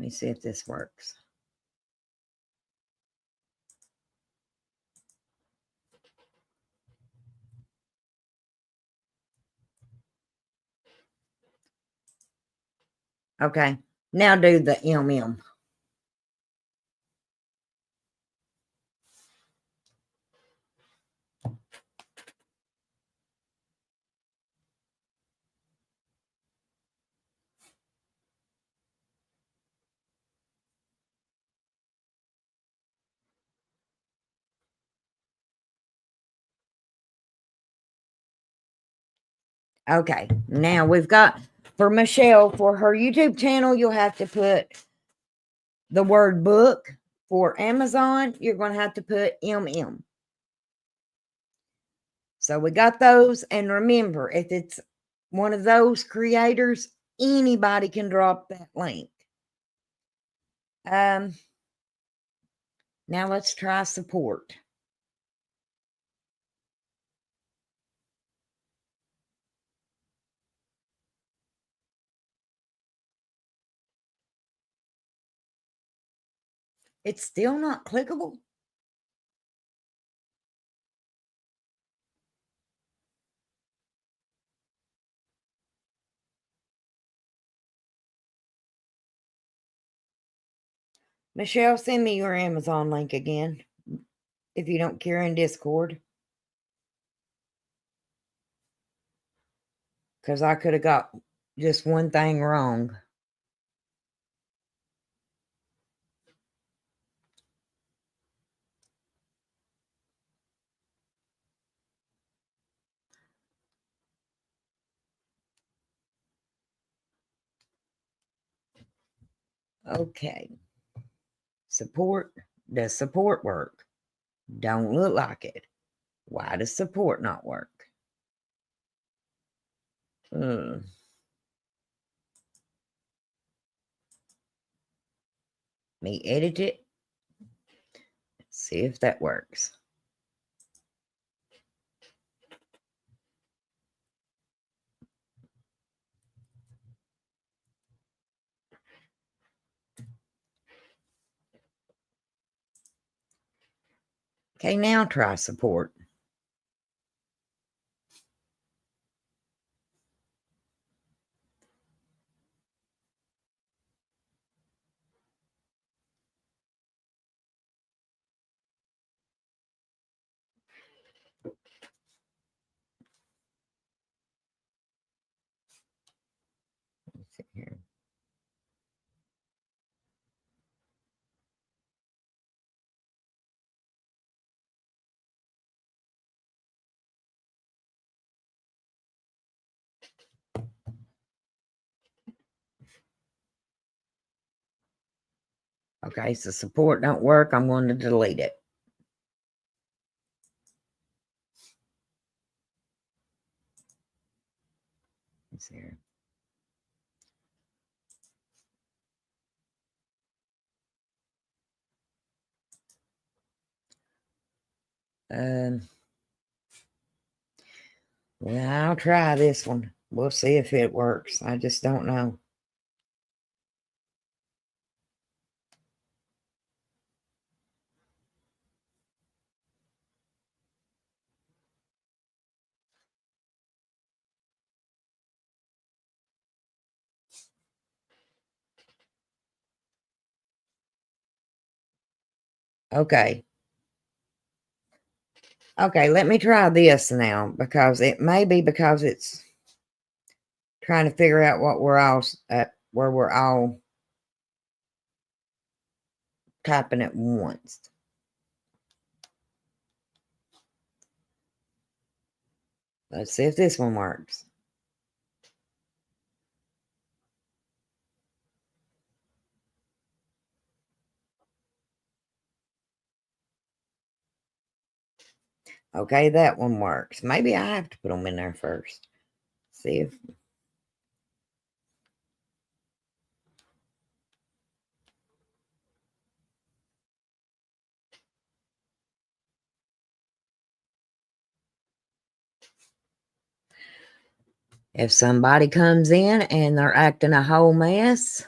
Let me see if this works. Okay, now do the MM. Okay, now we've got for Michelle, for her YouTube channel, you'll have to put the word book. For Amazon, you're going to have to put MM. So we got those. And remember, if it's one of those creators, anybody can drop that link. Now let's try support. It's still not clickable. Michelle, send me your Amazon link again if you don't care in Discord. Because I could have got just one thing wrong. Okay. Support. Does support work? Don't look like it. Why does support not work? Me edit it. See if that works. Okay, now try support. Let's see here. Okay, so support don't work. I'm going to delete it. Let's see here. Well, I'll try this one. We'll see if it works. I just don't know. Okay. Okay, let me try this now because it may be because it's trying to figure out what we're all where we're all typing at once. Let's see if this one works. Okay, that one works. Maybe I have to put them in there first. See if. If somebody comes in and they're acting a whole mess,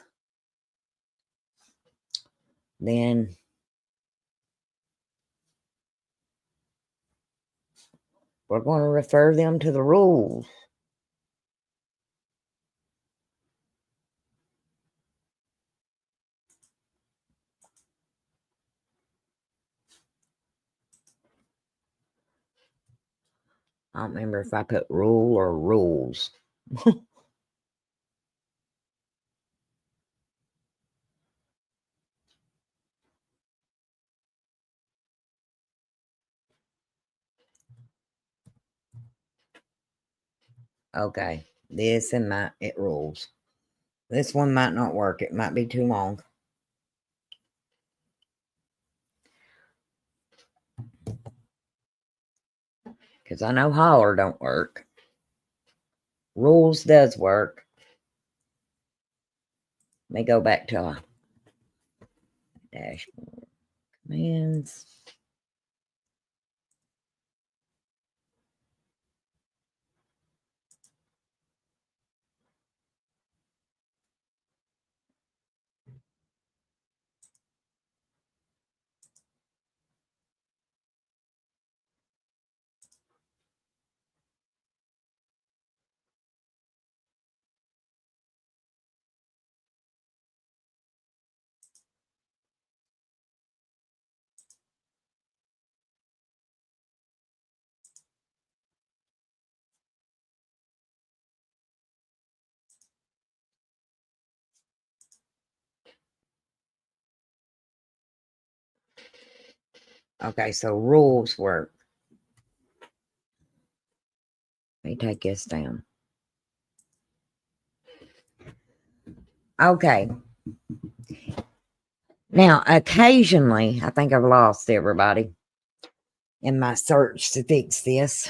then we're going to refer them to the rules. I don't remember if I put rule or rules. Okay, this and it rules. This one might not work. It might be too long. Because I know holler don't work. Rules does work. Let me go back to Dashboard commands. Okay, so rules work. Let me take this down. Okay. Now, occasionally, I think I've lost everybody in my search to fix this.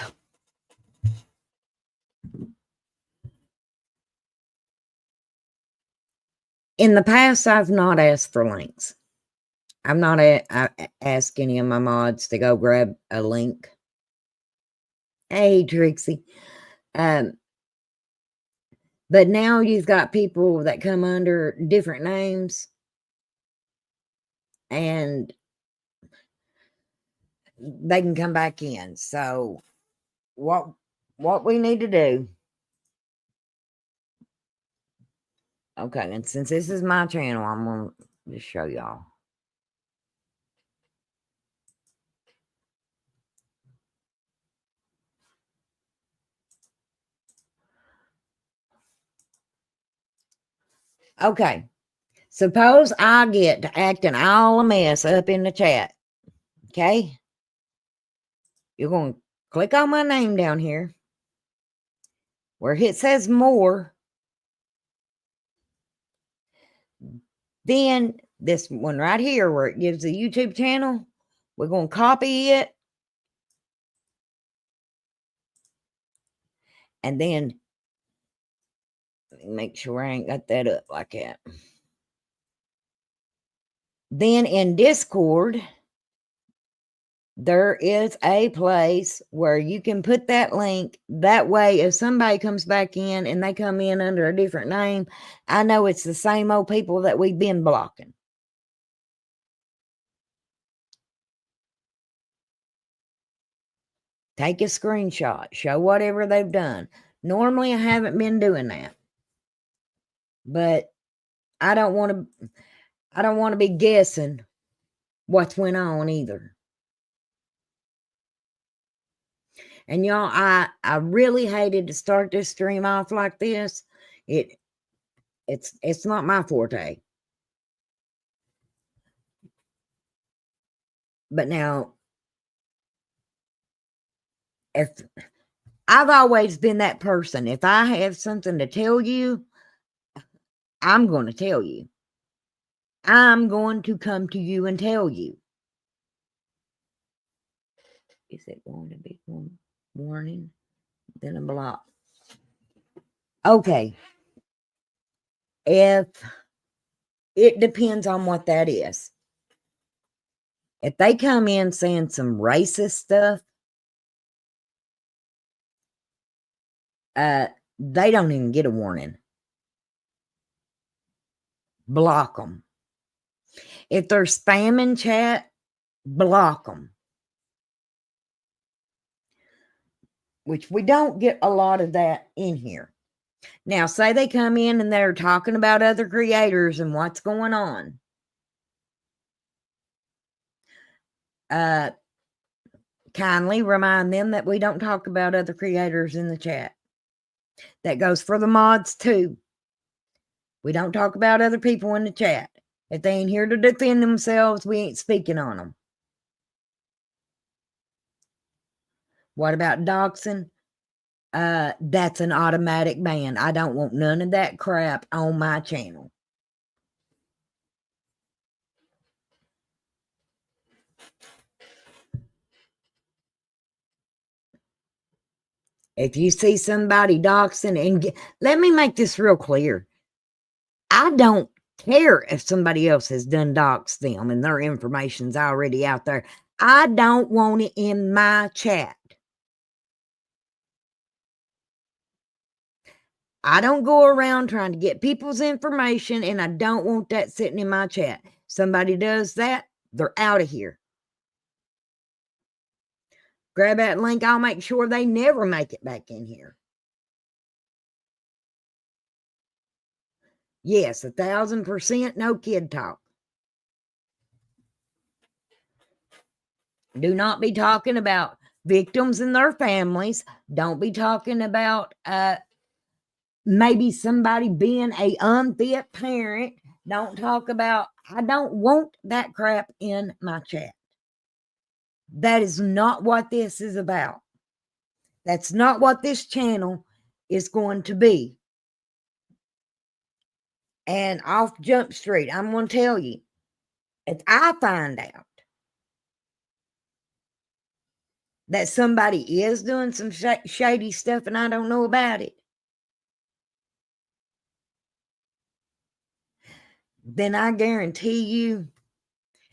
In the past, I've not asked for links. I've not asked any of my mods to go grab a link. Hey, Trixie. But now you've got people that come under different names, and they can come back in. So what we need to do, okay, and since this is my channel, I'm going to just show y'all. Okay, suppose I get to acting all a mess up in the chat. Okay, you're going to click on my name down here where it says more. Then this one right here where it gives the YouTube channel, we're going to copy it. And then let me make sure I ain't got that up like that. Then in Discord, there is a place where you can put that link. That way, if somebody comes back in and they come in under a different name, I know it's the same old people that we've been blocking. Take a screenshot, show whatever they've done. Normally, I haven't been doing that, but I don't want to be guessing what's went on either. And y'all, I really hated to start this stream off like this. It's not my forte. But now, if I've always been that person, if I have something to tell you, I'm going to tell you. I'm going to come to you and tell you. Is it going to be one warning? Then a block. Okay. If it depends on what that is. If they come in saying some racist stuff, they don't even get a warning. Block them. If they're spamming chat, block them. Which we don't get a lot of that in here. Now, say they come in and they're talking about other creators and what's going on. Kindly remind them that we don't talk about other creators in the chat. That goes for the mods too. We don't talk about other people in the chat. If they ain't here to defend themselves, we ain't speaking on them. What about doxing? That's an automatic ban. I don't want none of that crap on my channel. If you see somebody doxing, and let me make this real clear. I don't care if somebody else has done dox them and their information's already out there. I don't want it in my chat. I don't go around trying to get people's information, and I don't want that sitting in my chat. Somebody does that, they're out of here. Grab that link. I'll make sure they never make it back in here. Yes, 1,000% no kid talk. Do not be talking about victims and their families. Don't be talking about maybe somebody being a unfit parent. Don't talk about, I don't want that crap in my chat. That is not what this is about. That's not what this channel is going to be. And off Jump Street, I'm going to tell you, if I find out that somebody is doing some shady stuff and I don't know about it, then I guarantee you,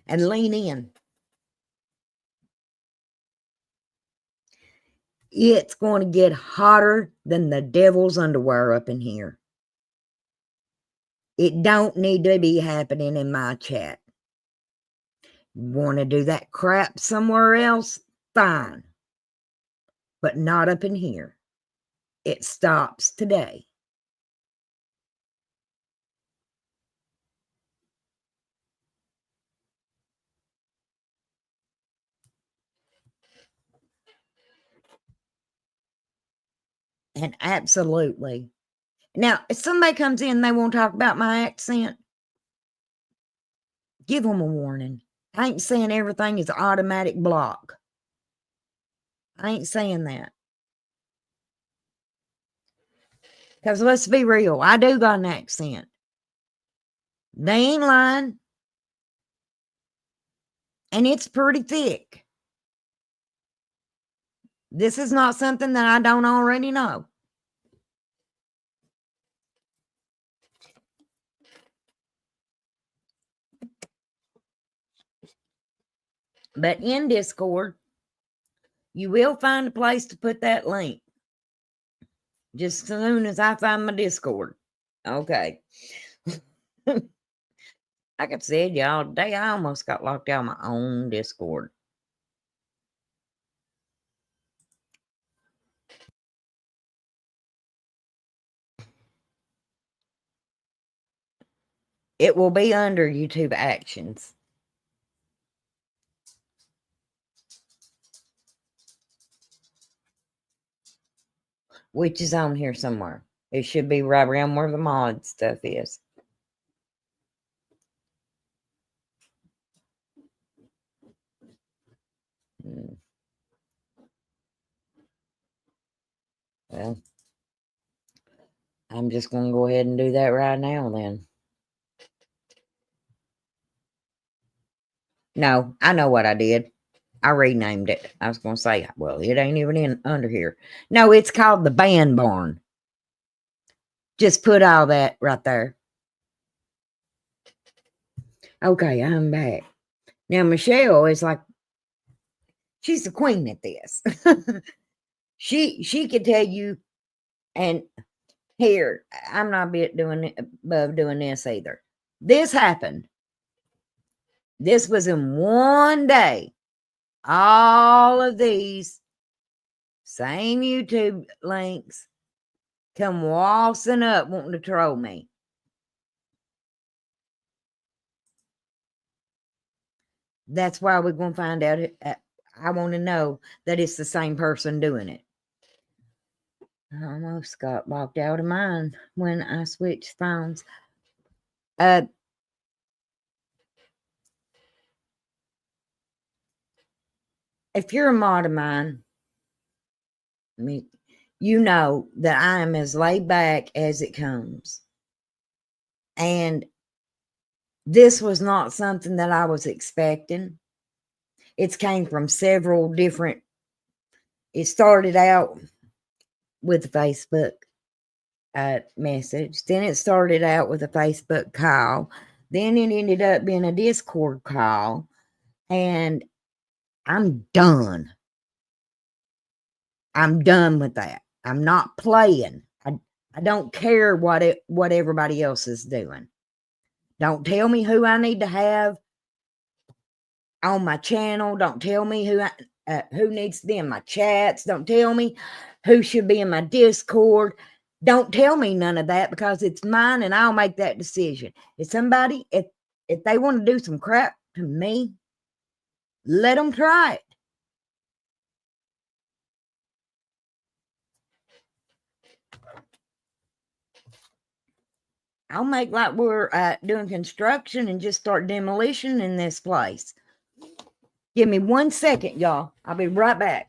and lean in, it's going to get hotter than the devil's underwear up in here. It don't need to be happening in my chat. Want to do that crap somewhere else? Fine. But not up in here. It stops today. And absolutely. Now, if somebody comes in, they won't talk about my accent, give them a warning. I ain't saying everything is automatic block. I ain't saying that. Because let's be real, I do got an accent. They ain't lying. And it's pretty thick. This is not something that I don't already know. But in Discord, you will find a place to put that link. Just as soon as I find my Discord. Okay. Like I said, y'all, today I almost got locked out of my own Discord. It will be under YouTube Actions. Which is on here somewhere. It should be right around where the mod stuff is. Well, I'm just going to go ahead and do that right now then. No, I know what I did. I renamed it. I was going to say, well, it ain't even in under here. No, it's called the Band Barn. Just put all that right there. Okay, I'm back. Now, Michelle is like, she's the queen at this. She could tell you, and here, I'm not above doing this either. This happened. This was in one day. All of these same YouTube links come waltzing up wanting to troll me. That's why we're going to find out. I want to know that it's the same person doing it. I almost got locked out of mine when I switched phones. If you're a mod of mine, you know that I am as laid back as it comes. And this was not something that I was expecting. It came from several different, it started out with Facebook. message. Then it started out with a Facebook call. Then it ended up being a Discord call. And I'm done. I'm done with that. I'm not playing. I don't care what everybody else is doing. Don't tell me who I need to have on my channel. Don't tell me who needs to be in my chats. Don't tell me who should be in my Discord. Don't tell me none of that, because it's mine and I'll make that decision. If they want to do some crap to me, let them try it. I'll make like we're doing construction and just start demolition in this place. Give me 1 second, y'all. I'll be right back.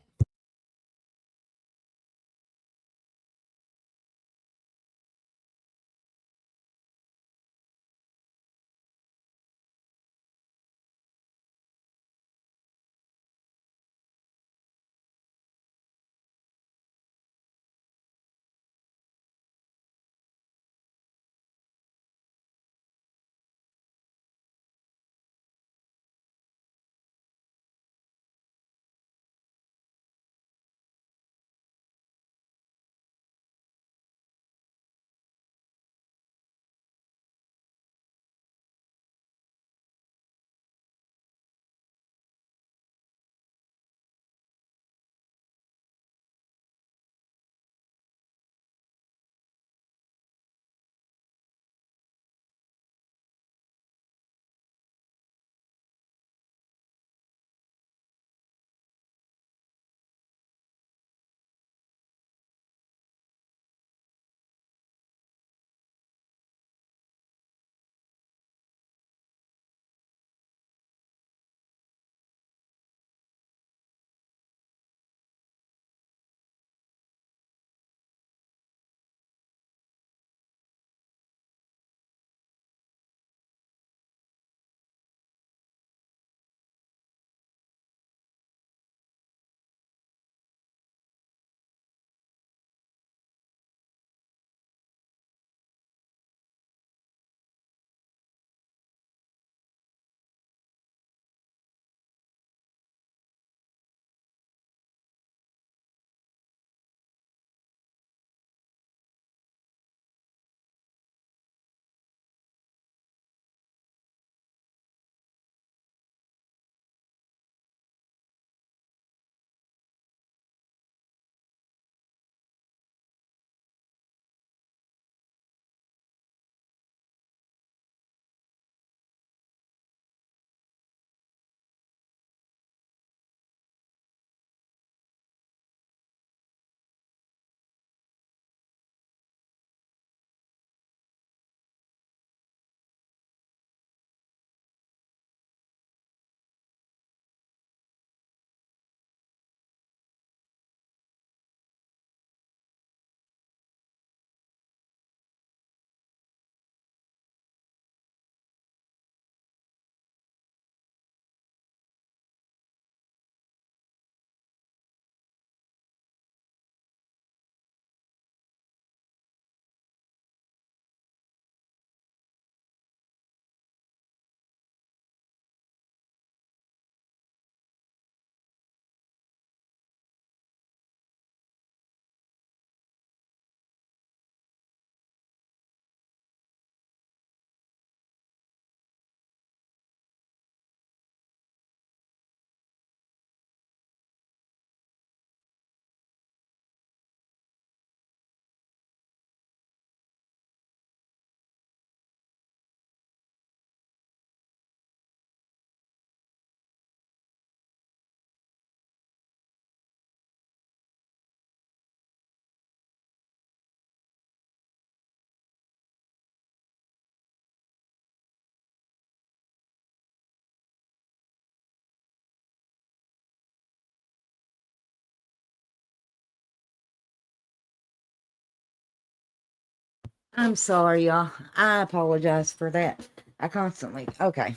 I'm sorry, y'all. I apologize for that. I constantly, okay.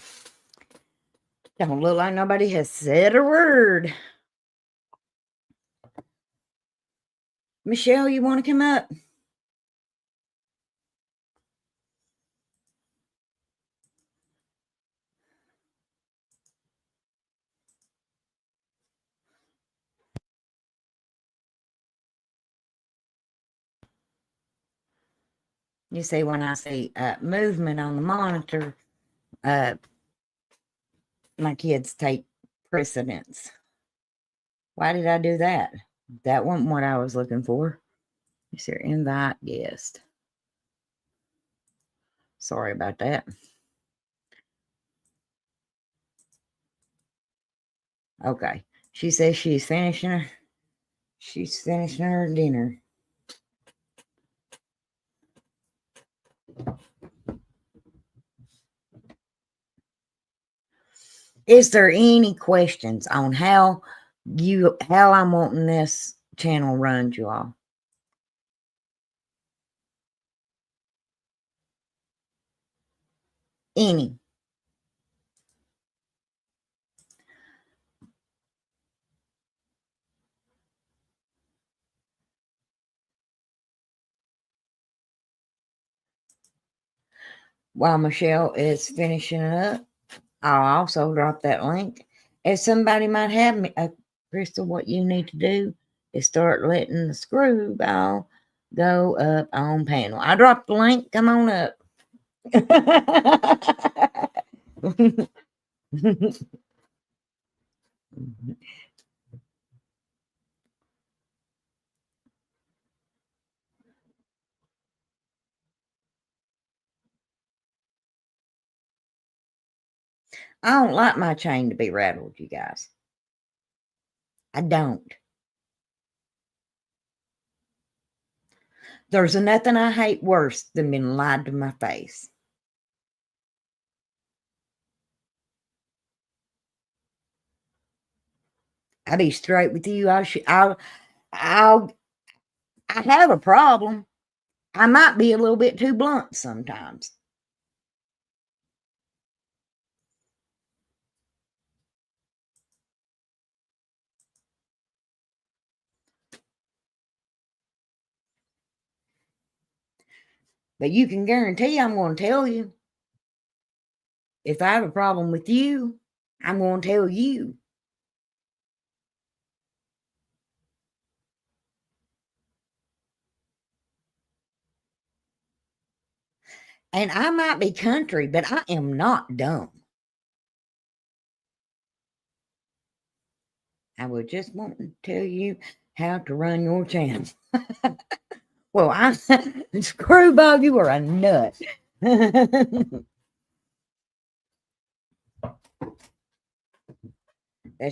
Don't look like nobody has said a word. Michelle, you want to come up? You see, when I see movement on the monitor, my kids take precedence. Why did I do that? That wasn't what I was looking for. Is there invite guest? Sorry about that. Okay. She says she's finishing her dinner. Is there any questions on how I'm wanting this channel run, you all? Any? While Michelle is finishing it up, I'll also drop that link. If somebody might have me, Crystal, what you need to do is start letting the screwball go up on panel. I dropped the link. Come on up. I don't like my chain to be rattled, you guys. I don't. There's nothing I hate worse than being lied to my face. I'll be straight with you. I have a problem. I might be a little bit too blunt sometimes. But you can guarantee I'm going to tell you. If I have a problem with you, I'm going to tell you. And I might be country, but I am not dumb. I would just want to tell you how to run your channel. Well, Screwball, you are a nut. That's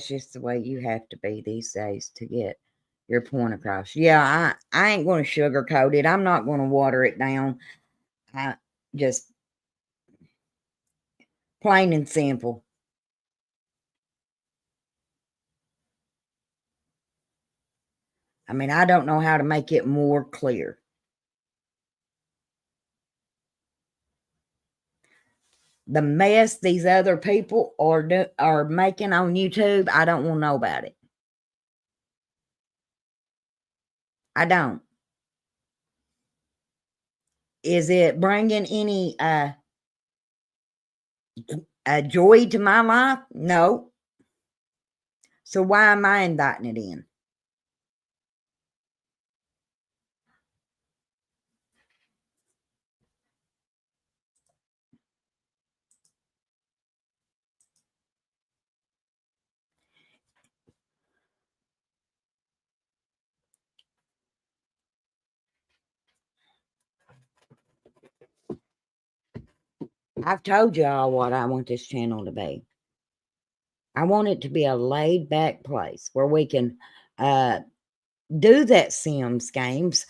just the way you have to be these days to get your point across. Yeah, I ain't going to sugarcoat it. I'm not going to water it down. I just plain and simple. I mean, I don't know how to make it more clear. The mess these other people are making on YouTube, I don't want to know about it. I don't. Is it bringing any joy to my life? No. So why am I inviting it in? I've told y'all what I want this channel to be. I want it to be a laid back place where we can do that Sims games,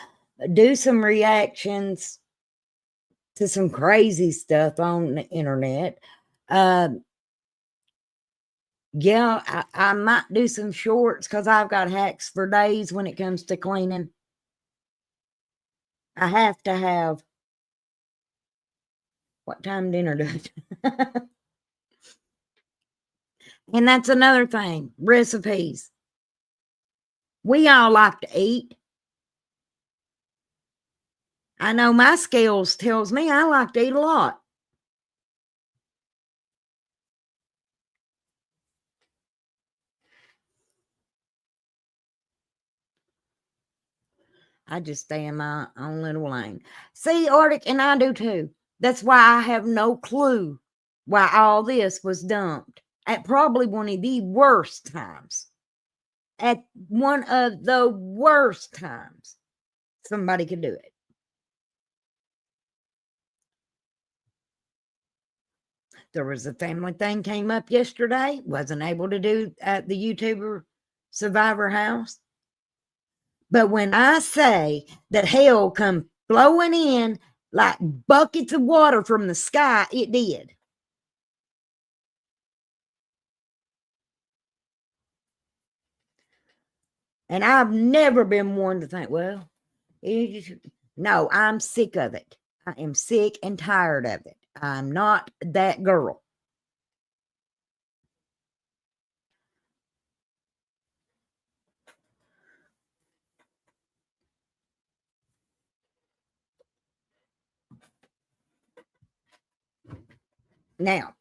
do some reactions to some crazy stuff on the internet. Yeah, I might do some shorts because I've got hacks for days when it comes to cleaning. I have to have. What time dinner does? And that's another thing, recipes. We all like to eat. I know my scales tells me I like to eat a lot. I just stay in my own little lane. See, Arctic, and I do too. That's why I have no clue why all this was dumped at probably one of the worst times. At one of the worst times somebody could do it. There was a family thing came up yesterday. Wasn't able to do at the YouTuber Survivor House. But when I say that hell come flowing in like buckets of water from the sky, it did. And I've never been one to think, well, no, I'm sick of it. I am sick and tired of it. I'm not that girl. Now,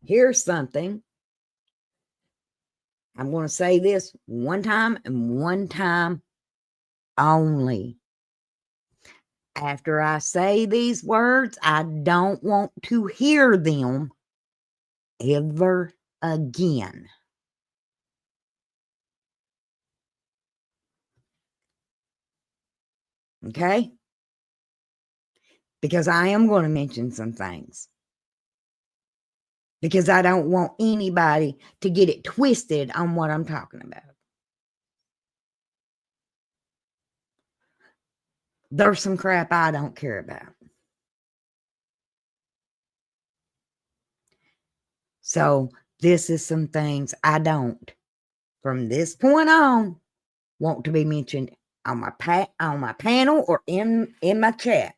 here's something. I'm going to say this one time and one time only. After I say these words, I don't want to hear them ever again. Okay? Because I am going to mention some things. Because I don't want anybody to get it twisted on what I'm talking about. There's some crap I don't care about. So this is some things I don't, from this point on, want to be mentioned on my panel or in my chat.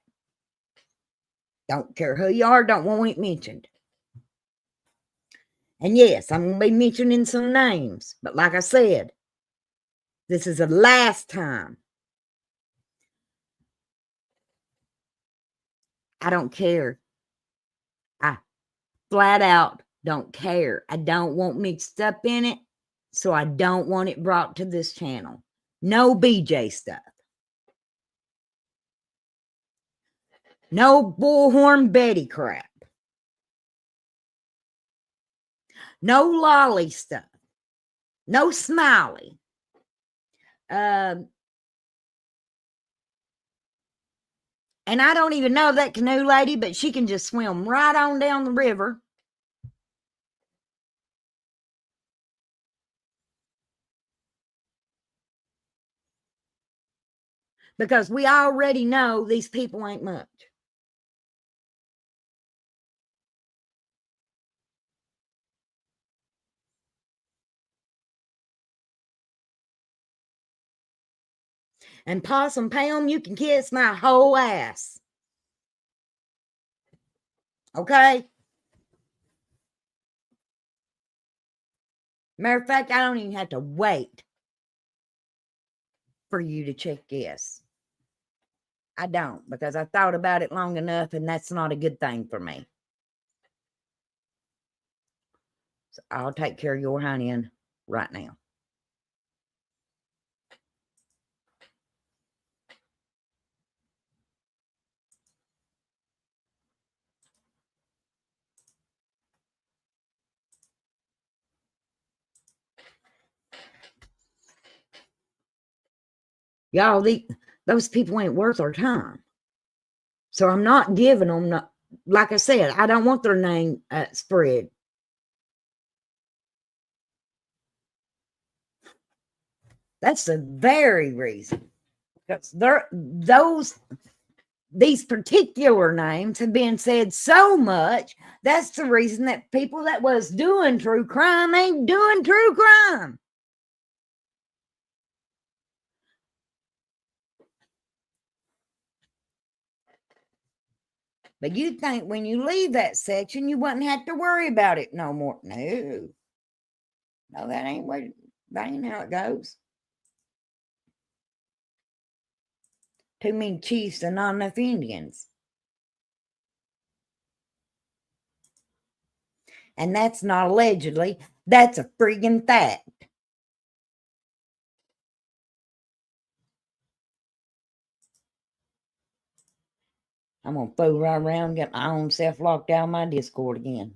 Don't care who you are, don't want it mentioned. And yes, I'm going to be mentioning some names. But like I said, this is the last time. I don't care. I flat out don't care. I don't want mixed up in it. So I don't want it brought to this channel. No BJ stuff. No Bullhorn Betty crap. No Lolly stuff. No Smiley. And I don't even know that canoe lady, but she can just swim right on down the river. Because we already know these people ain't much. And Possum Pam, you can kiss my whole ass. Okay? Matter of fact, I don't even have to wait for you to check yes. I don't, because I thought about it long enough, and that's not a good thing for me. So I'll take care of your honey right now. Y'all, those people ain't worth our time. So I'm not giving them, like I said, I don't want their name spread. That's the very reason. Because these particular names have been said so much. That's the reason that people that was doing true crime ain't doing true crime. But you'd think when you leave that section, you wouldn't have to worry about it no more. No, that ain't how it goes. Too many chiefs and not enough Indians. And that's not allegedly, that's a friggin' fact. I'm gonna fool right around and get my own self locked out of my Discord again.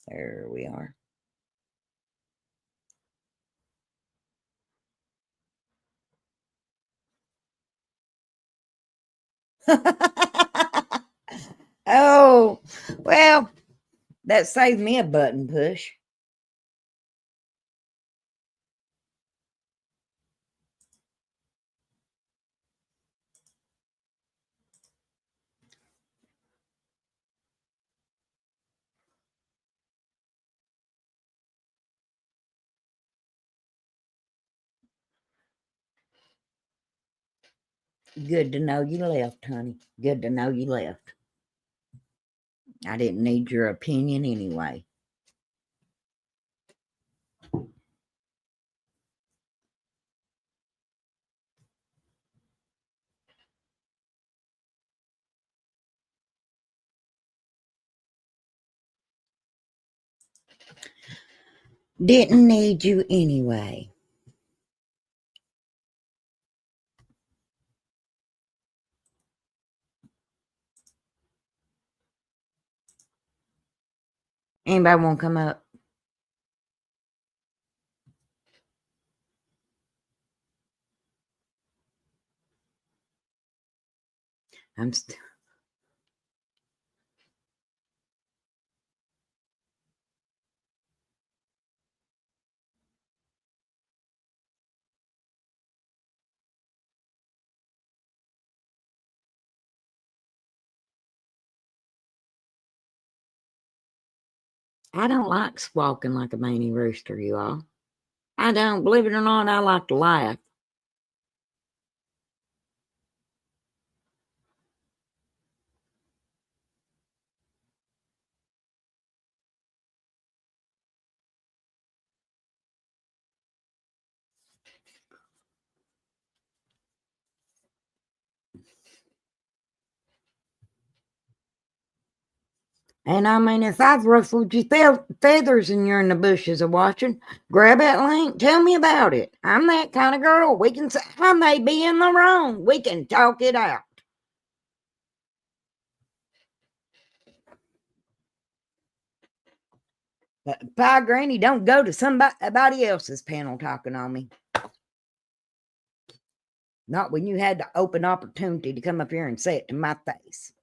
There we are. Oh, well, that saved me a button push. Good to know you left, honey. Good to know you left. I didn't need your opinion anyway. Didn't need you anyway. Anybody want to come up? I'm I don't like squawking like a manny rooster, you all. I don't. Believe it or not, I like to laugh. And I mean, if I've ruffled your feathers and you're in the bushes of watching, grab that link. Tell me about it. I'm that kind of girl. We can say, I may be in the wrong. We can talk it out. But Pie Granny, don't go to somebody else's panel talking on me. Not when you had the open opportunity to come up here and say it to my face.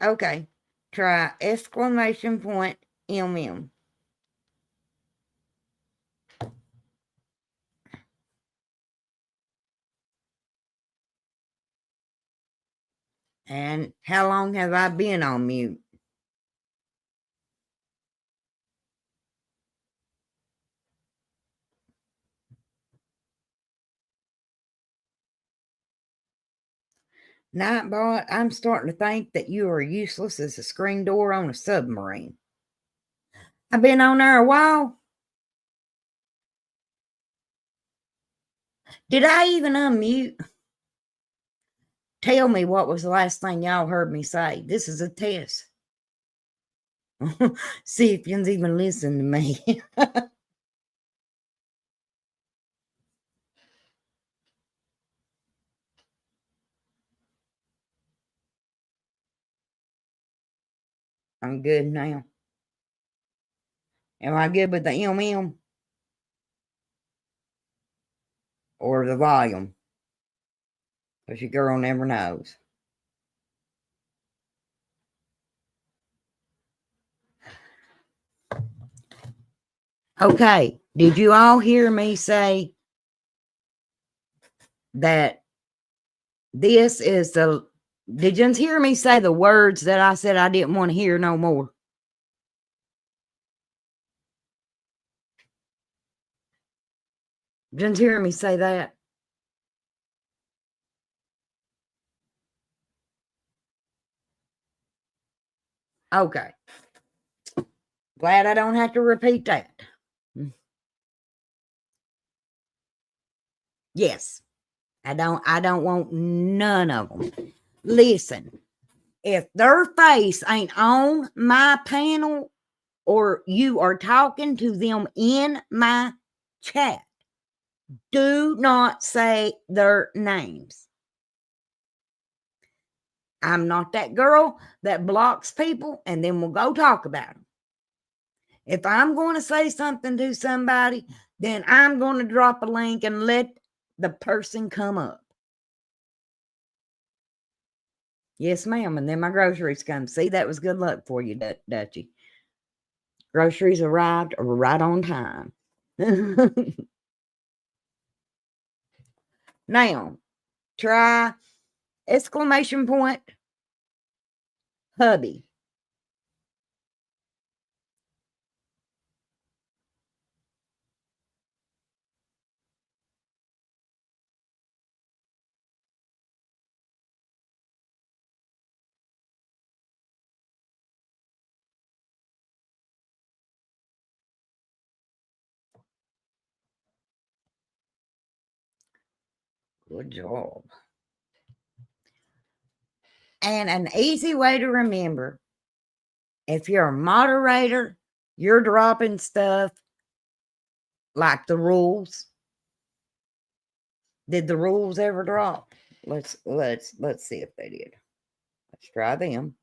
Okay. Try exclamation point MM. And how long have I been on mute? Nightbot, I'm starting to think that you are useless as a screen door on a submarine. I've been on there a while. Did I even unmute? Tell me what was the last thing y'all heard me say. This is a test. See if you even listen to me. I'm good now. Am I good with the MM? Or the volume? Because your girl never knows. Okay, did you all hear me say that this is the... Did you hear me say the words that I said I didn't want to hear no more? Did you hear me say that? Okay. Glad I don't have to repeat that. Yes. I don't want none of them. Listen, if their face ain't on my panel or you are talking to them in my chat, do not say their names. I'm not that girl that blocks people and then we'll go talk about them. If I'm going to say something to somebody, then I'm going to drop a link and let the person come up. Yes, ma'am. And then my groceries come. See, that was good luck for you, Dutchie. Groceries arrived right on time. Now, try exclamation point hubby. Good job. And an easy way to remember, if you're a moderator, you're dropping stuff like the rules. Did the rules ever drop? Let's see if they did. Let's try them.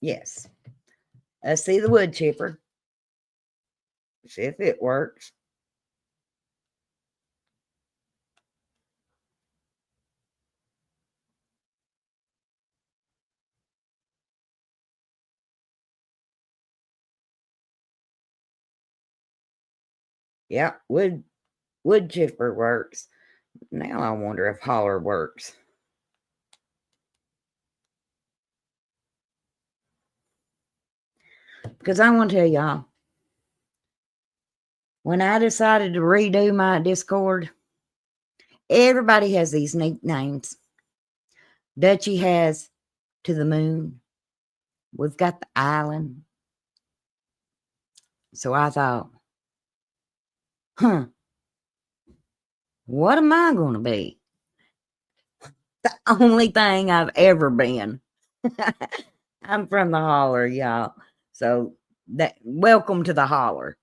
Yes. Let's see the wood chipper. See if it works. Yeah, wood chipper works. Now I wonder if holler works. Because I want to tell y'all, when I decided to redo my Discord, everybody has these neat names. Dutchie has To the Moon. We've got the island. So I thought, what am I going to be? The only thing I've ever been. I'm from the holler, y'all. So welcome to the holler.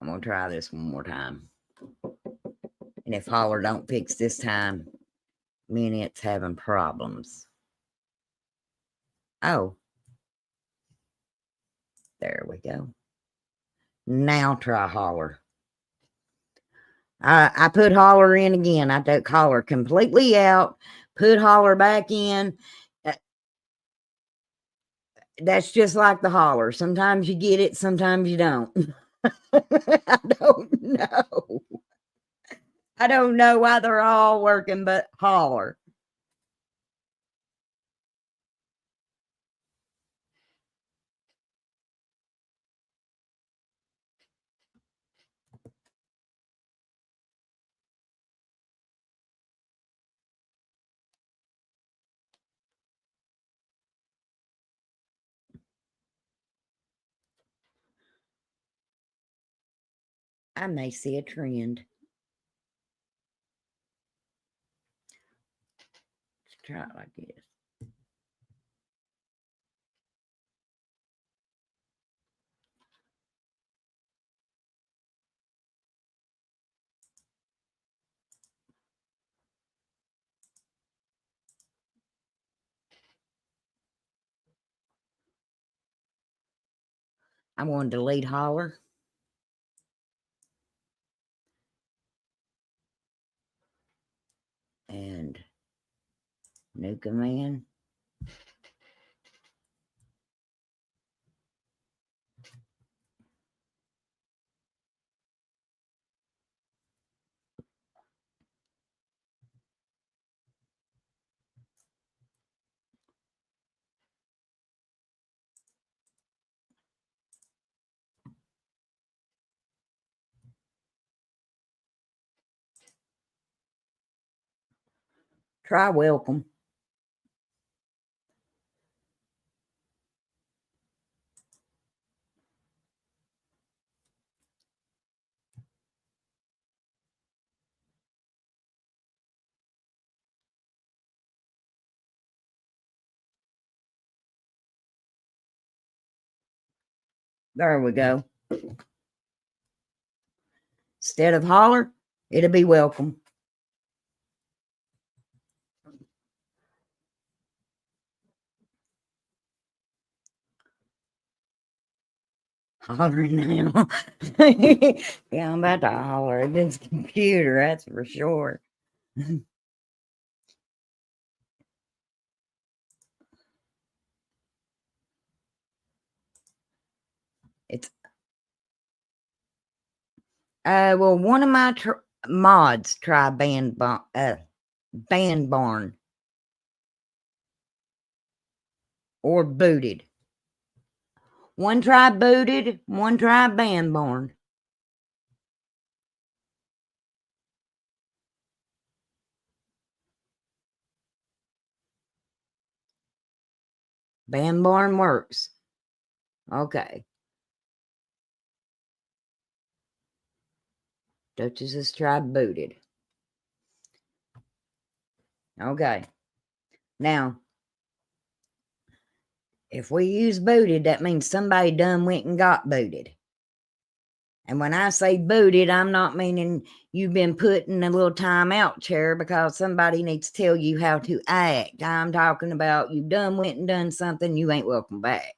I'm going to try this one more time. And if holler don't fix this time, mean it's having problems. Oh, there we go. Now try holler. I put holler in again. I took holler completely out, put holler back in. That's just like the holler. Sometimes you get it, sometimes you don't. I don't know. I don't know why they're all working, but holler. I may see a trend. Let's try it like this. I'm going to delete holler. And new command. Try welcome. There we go. Instead of holler, it'll be welcome. Hollering now. Yeah, I'm about to holler at this computer, that's for sure. It's well, one of my mods try band barn or booted. One try booted, one try band barn. Band barn works. Okay. Duchess has tried booted. Okay. Now, if we use booted, that means somebody done went and got booted. And when I say booted, I'm not meaning you've been put in a little timeout chair because somebody needs to tell you how to act. I'm talking about you done went and done something, you ain't welcome back.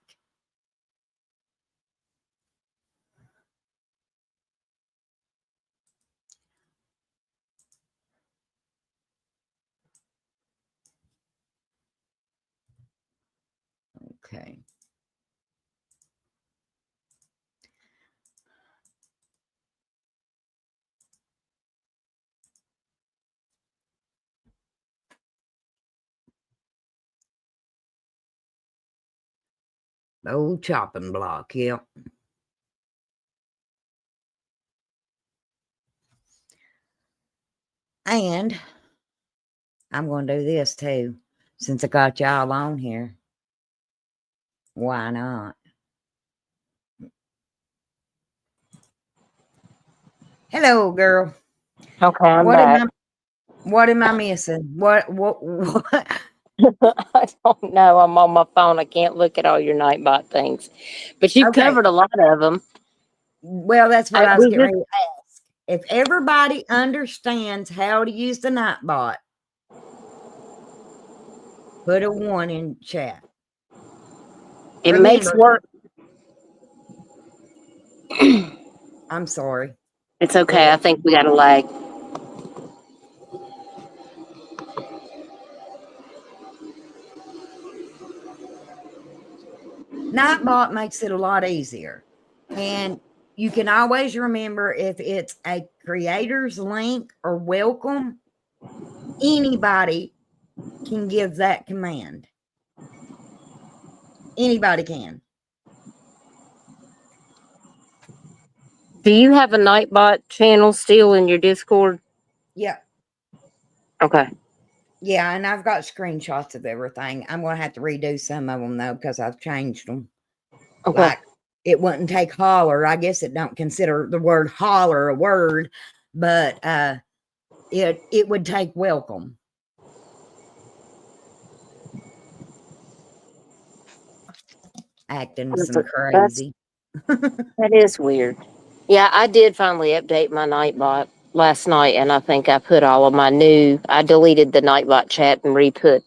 Okay. Old chopping block, yep. And I'm going to do this too, since I got y'all on here. Why not? Hello, girl. Okay, I'm back. What am I missing? What? I don't know. I'm on my phone. I can't look at all your Nightbot things, but you've Okay. covered a lot of them. Well, that's what I was We getting just ready to ask. If everybody understands how to use the Nightbot, put a 1 in chat. It makes Remember, work. I'm sorry. It's okay. I think we got a lag. Nightbot makes it a lot easier. And you can always remember if it's a creator's link or welcome, anybody can give that command. Anybody can. Do you have a Nightbot channel still in your Discord? Yeah. Okay. Yeah. And I've got screenshots of everything. I'm going to have to redo some of them though, because I've changed them. Okay. Like it wouldn't take holler. I guess it don't consider the word holler a word, but it would take welcome. Acting some crazy. That is weird. Yeah, I did finally update my Nightbot last night, and I think I put all of I deleted the Nightbot chat and re-put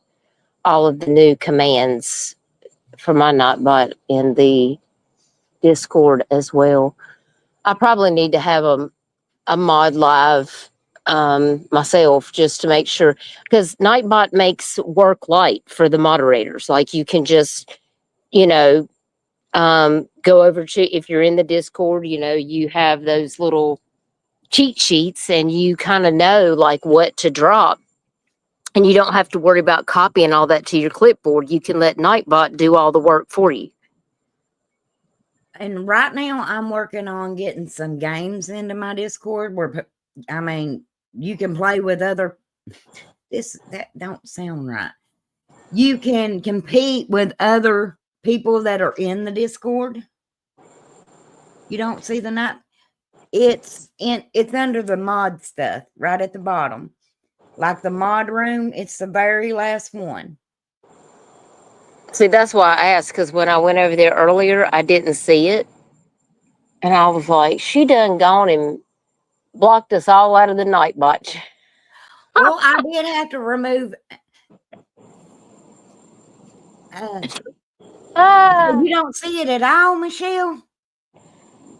all of the new commands for my Nightbot in the Discord as well. I probably need to have a mod live myself just to make sure, because Nightbot makes work light for the moderators. Like you can just, you know, go over to, if you're in the Discord, you know, you have those little cheat sheets and you kind of know like what to drop, and you don't have to worry about copying all that to your clipboard. You can let Nightbot do all the work for you. And right now I'm working on getting some games into my Discord where, I mean, you can play with other, that don't sound right. You can compete with other people that are in the Discord. You don't see the night. It's under the mod stuff right at the bottom. Like the mod room, it's the very last one. See, that's why I asked, because when I went over there earlier, I didn't see it. And I was like, she done gone and blocked us all out of the Nightbot. Well, I did have to remove. You don't see it at all, Michelle?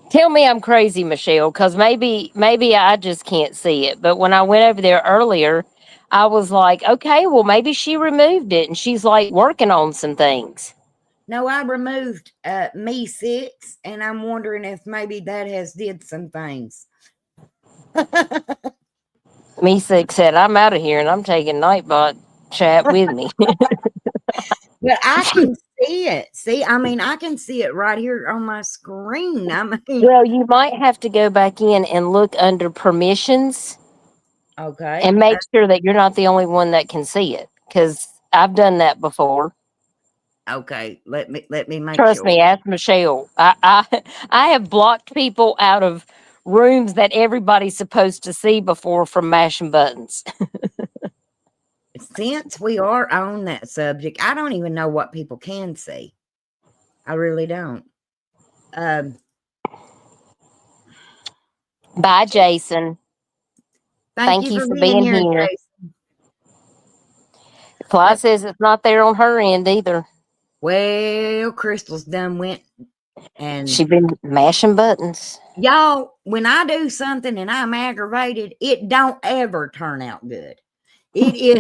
Tell me I'm crazy, Michelle, because maybe I just can't see it. But when I went over there earlier, I was like, okay, well, maybe she removed it and she's like working on some things. No, I removed Me 6, and I'm wondering if maybe that has did some things. Me 6 said, I'm out of here and I'm taking Nightbot chat with me. But I can see it. See, I mean, I can see it right here on my screen. I mean, Well, you might have to go back in and look under permissions. Okay. And make sure that you're not the only one that can see it, because I've done that before. Okay, let me make Trust sure. me, ask Michelle. I have blocked people out of rooms that everybody's supposed to see before from mashing buttons. Since we are on that subject, I don't even know what people can see. I really don't. Bye, Jason. Thank you for being here. Jason. Clyde says it's not there on her end either. Well, Crystal's done went and She's been mashing buttons. y'all, when I do something and I'm aggravated, it don't ever turn out good. It is.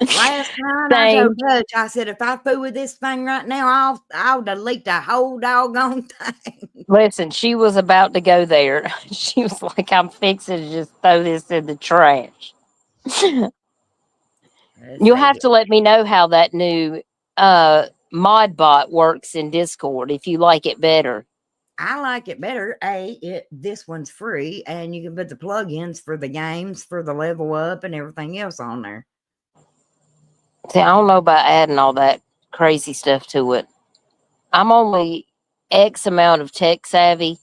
Last night I told Coach, I said, if I fool with this thing right now, I'll delete the whole doggone thing. Listen, she was about to go there. She was like, I'm fixing to just throw this in the trash. You'll have to let me know how that new ModBot works in Discord if you like it better. I like it better. This one's free, and you can put the plugins for the games, for the level up, and everything else on there. See, I don't know about adding all that crazy stuff to it. I'm only X amount of tech savvy,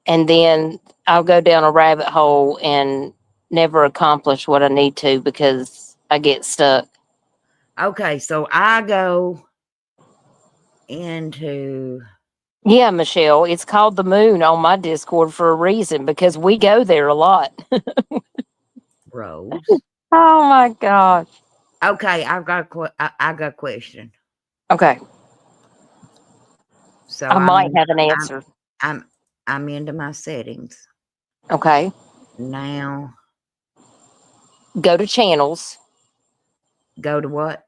and then I'll go down a rabbit hole and never accomplish what I need to because I get stuck. Okay, so I go into... Yeah, Michelle, it's called the Moon on my Discord for a reason, because we go there a lot. Rose. Oh my gosh. Okay, I got a question. Okay. So I I'm might in, have an I'm answer. I'm into my settings Okay. now. Go to channels. Go to what?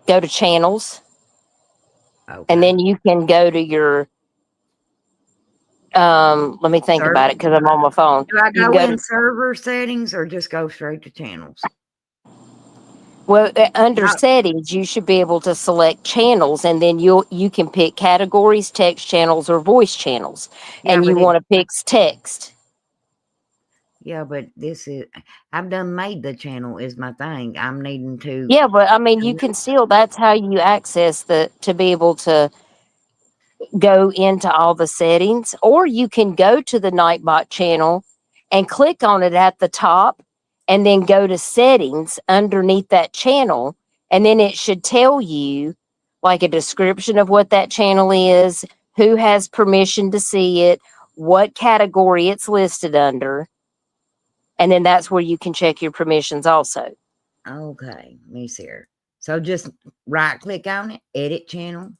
Go to channels. And Okay. then you can go to your let me think about it because I'm on my phone. Do I You can go go in to server settings or just go straight to channels? under I- settings, you should be able to select channels, and then you can pick categories, text channels, or voice channels. yeah, And you want to pick text. but this is I've done made the channel is my thing. I'm needing to. Yeah, but I mean, you can still. That's how you access to be able to go into all the settings, or you can go to the Nightbot channel and click on it at the top, and then go to settings underneath that channel, and then it should tell you like a description of what that channel is, who has permission to see it, what category it's listed under, and then that's where you can check your permissions also. Okay, let me see here. So just right click on it, edit channel.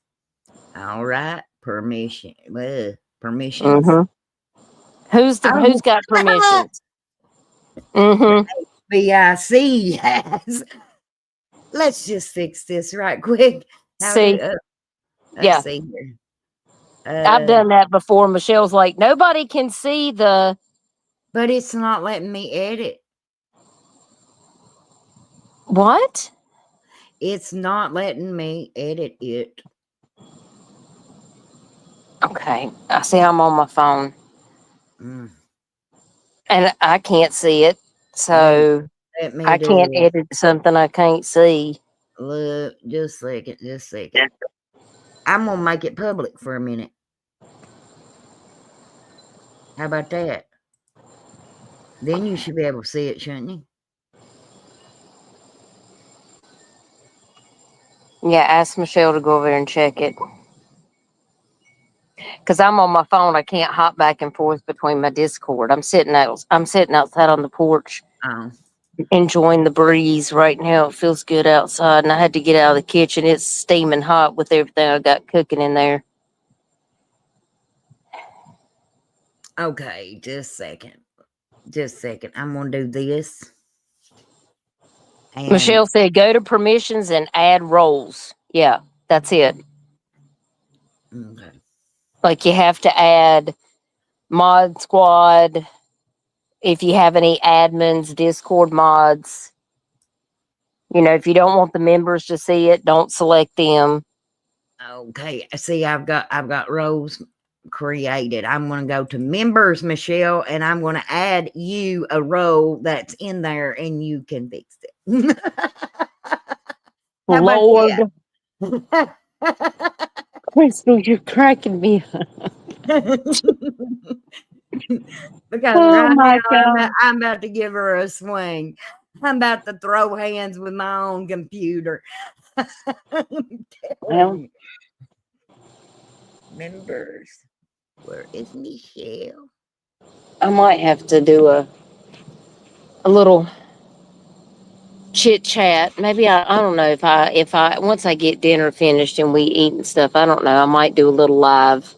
All right, permissions. Mm-hmm. Who's Oh, got permissions? Mm-hmm. BIC has. Let's just fix this right quick. How do See, let's yeah, see here. I've done that before. Michelle's like, nobody can see the But it's not letting me edit. what? It's not letting me edit it. Okay, I see. I'm on my phone Mm, and I can't see it, so let me I do can't it. edit something I can't see. Look, just a second. I'm gonna make it public for a minute. How about that? Then you should be able to see it, shouldn't you? Yeah, ask Michelle to go over there and check it. Because I'm on my phone, I can't hop back and forth between my Discord. I'm sitting outside on the porch Oh, enjoying the breeze right now. It feels good outside, and I had to get out of the kitchen. It's steaming hot with everything I got cooking in there. okay. Just a second. Just a second. I'm gonna do this. And Michelle said, go to permissions and add roles. Yeah, that's it. okay. Like you have to add mod squad. If you have any admins, Discord mods, if you don't want the members to see it, don't select them. Okay. See, I've got roles created. I'm gonna go to members, Michelle, and I'm gonna add you a role that's in there and you can fix it. How about Lord, that? Crystal, you're cracking me up. Because Oh right my now God. I'm about to give her a swing. I'm about to throw hands with my own computer. I'm telling Well, you. Members, where is Michelle? I might have to do a little chit chat. Maybe I don't know if I once I get dinner finished and we eat and stuff, I don't know. I might do a little live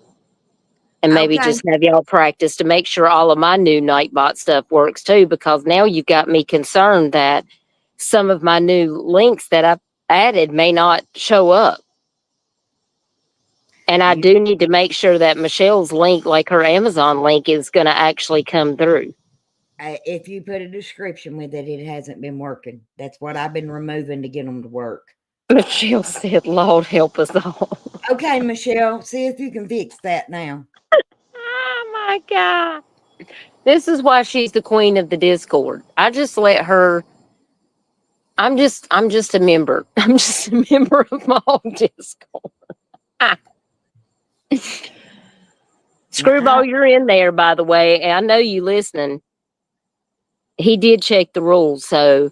and maybe Okay. just have y'all practice to make sure all of my new Nightbot stuff works too, because now you've got me concerned that some of my new links that I've added may not show up. And I You, do need to make sure that Michelle's link, like her Amazon link, is going to actually come through. if you put a description with it, it hasn't been working. That's what I've been removing to get them to work. Michelle said, Lord help us all. Okay, Michelle, see if you can fix that now. Oh my God. This is why she's the queen of the Discord. I just let her. I'm just a member. I'm just a member of my own Discord. Now, Screwball, you're in there, by the way. And I know you listening. He did check the rules, so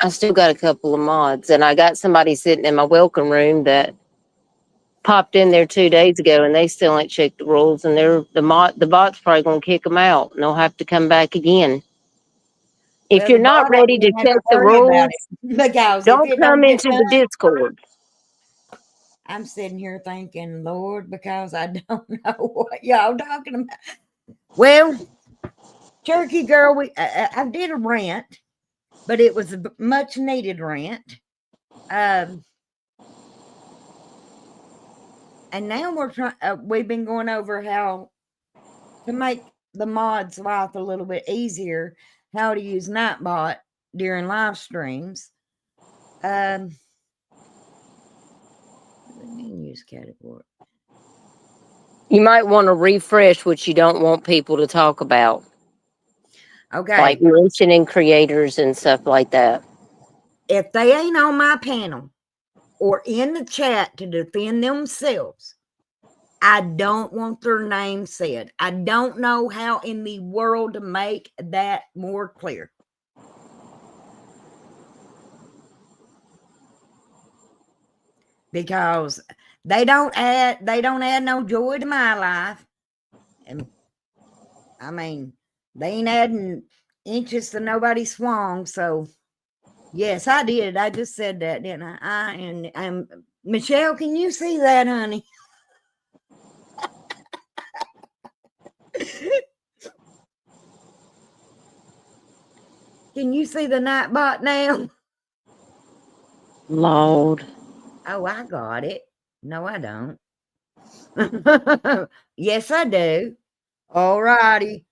I still got a couple of mods, and I got somebody sitting in my welcome room that popped in there 2 days ago, and they still ain't checked the rules, and the bot's probably gonna kick them out, and they'll have to come back again. If Well, you're the not bot ready ain't to gonna have check to the worry about rules, it because if don't it come don't get into done, the Discord. I'm sitting here thinking, Lord, because I don't know what y'all talking about. Well, Turkey Girl, I did a rant, but it was a much needed rant. And now we've been going over how to make the mods' life a little bit easier, how to use Nightbot during live streams. The menus category. You might want to refresh what you don't want people to talk about, Okay. like mentioning creators and stuff like that. If they ain't on my panel or in the chat to defend themselves, I don't want their name said. I don't know how in the world to make that more clear. Because they don't add no joy to my life. And I mean, they ain't adding inches to nobody's swung. So yes, I did. I just said that, didn't I? And Michelle, can you see that, honey? Can you see the Nightbot now? Lord. Oh, I got it. No, I don't. Yes, I do. All righty.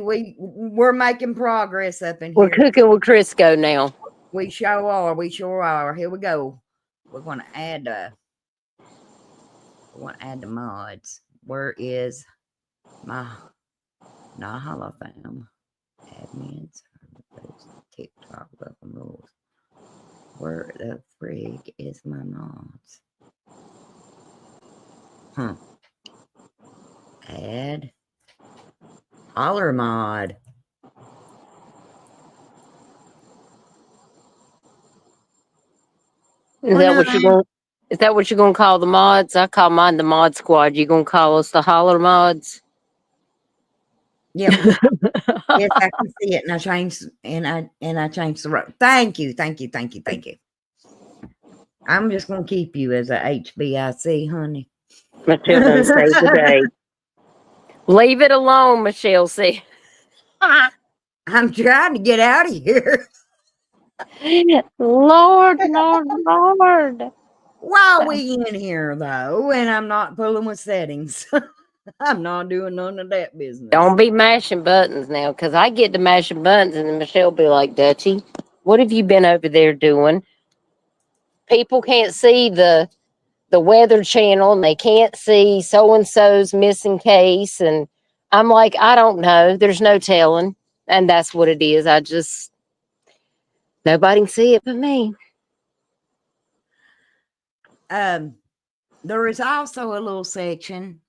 We're making progress up in We're here. cooking with Crisco now. We sure are. We sure are. Here we go. We're going to add the mods. Where is my Hall of Fame? Admins. TikTok welcome rules. Where the frig is my mods? Add holler mod. Is that what you're gonna call the mods? I call mine the mod squad. You gonna call us the holler mods? Yep. Yes, I can see it, and I changed the road. Thank you. I'm just gonna keep you as a HBIC, honey. Michelle done saved the day. Leave it alone, Michelle said. I'm trying to get out of here. Lord. Why are we in here though? And I'm not fooling with settings. I'm not doing none of that business. Don't be mashing buttons now, because I get to mashing buttons and then Michelle be like, Dutchie, what have you been over there doing? People can't see the weather channel, and they can't see so-and-so's missing case. And I'm like, I don't know. There's no telling. And that's what it is. Nobody can see it but me. There is also a little section,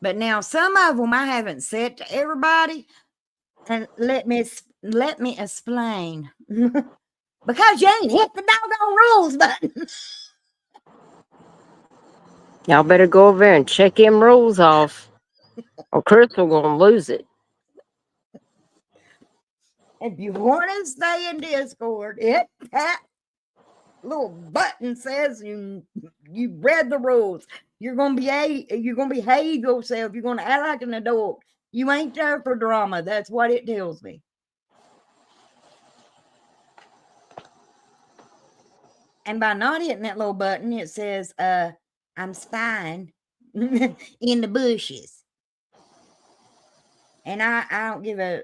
but now some of them I haven't said to everybody, and let me explain. Because you ain't hit the doggone rules button. Y'all better go over there and check them rules off, or Crystal gonna lose it. If you want to stay in Discord, hit that little button says you read the rules. You're gonna behave yourself. You're gonna act like an adult. You ain't there for drama. That's what it tells me. And by not hitting that little button, it says, I'm spying in the bushes. And I don't give a,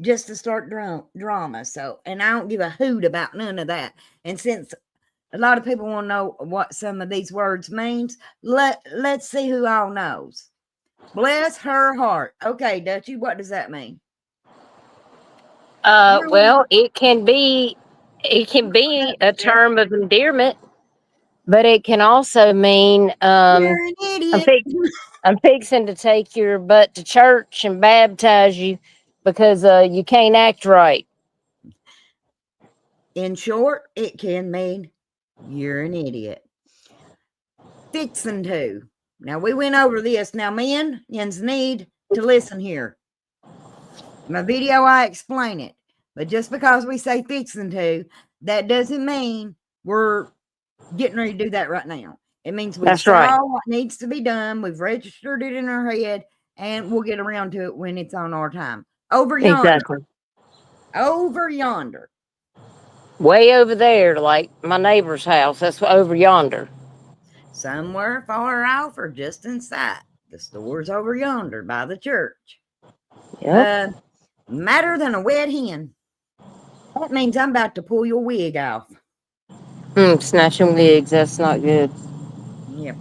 just to start drama. So, and I don't give a hoot about none of that. And since a lot of people want to know what some of these words means, let's see who all knows. Bless her heart. Okay, Dutchie, what does that mean? Well, it can be a term of endearment, but it can also mean You're an idiot. I'm fixing to take your butt to church and baptize you because you can't act right. In short, it can mean you're an idiot. fixing to. Now, we went over this. Now, men, yous need to listen here. In my video, I explain it. But just because we say fixing to, that doesn't mean we're getting ready to do that right now. It means we That's saw right. what needs to be done. We've registered it in our head, and we'll get around to it when it's on our time. Over yonder. Exactly. Over yonder. Way over there, like my neighbor's house. That's over yonder. Somewhere far off or just in sight. The store's over yonder by the church. Yep. Madder than a wet hen. That means I'm about to pull your wig off. Snatching wigs. That's not good. Yep.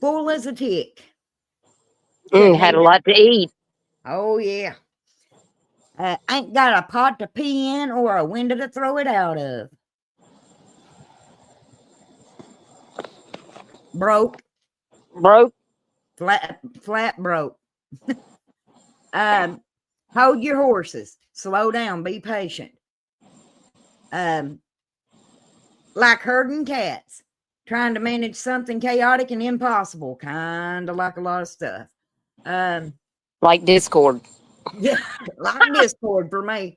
Full as a tick. Had a lot to eat. Oh, yeah. Ain't got a pot to pee in or a window to throw it out of. Broke. Broke. Flat broke. Hold your horses. Slow down. Be patient. Like herding cats. Trying to manage something chaotic and impossible. Kind of like a lot of stuff. Like Discord. Yeah, like Discord for me.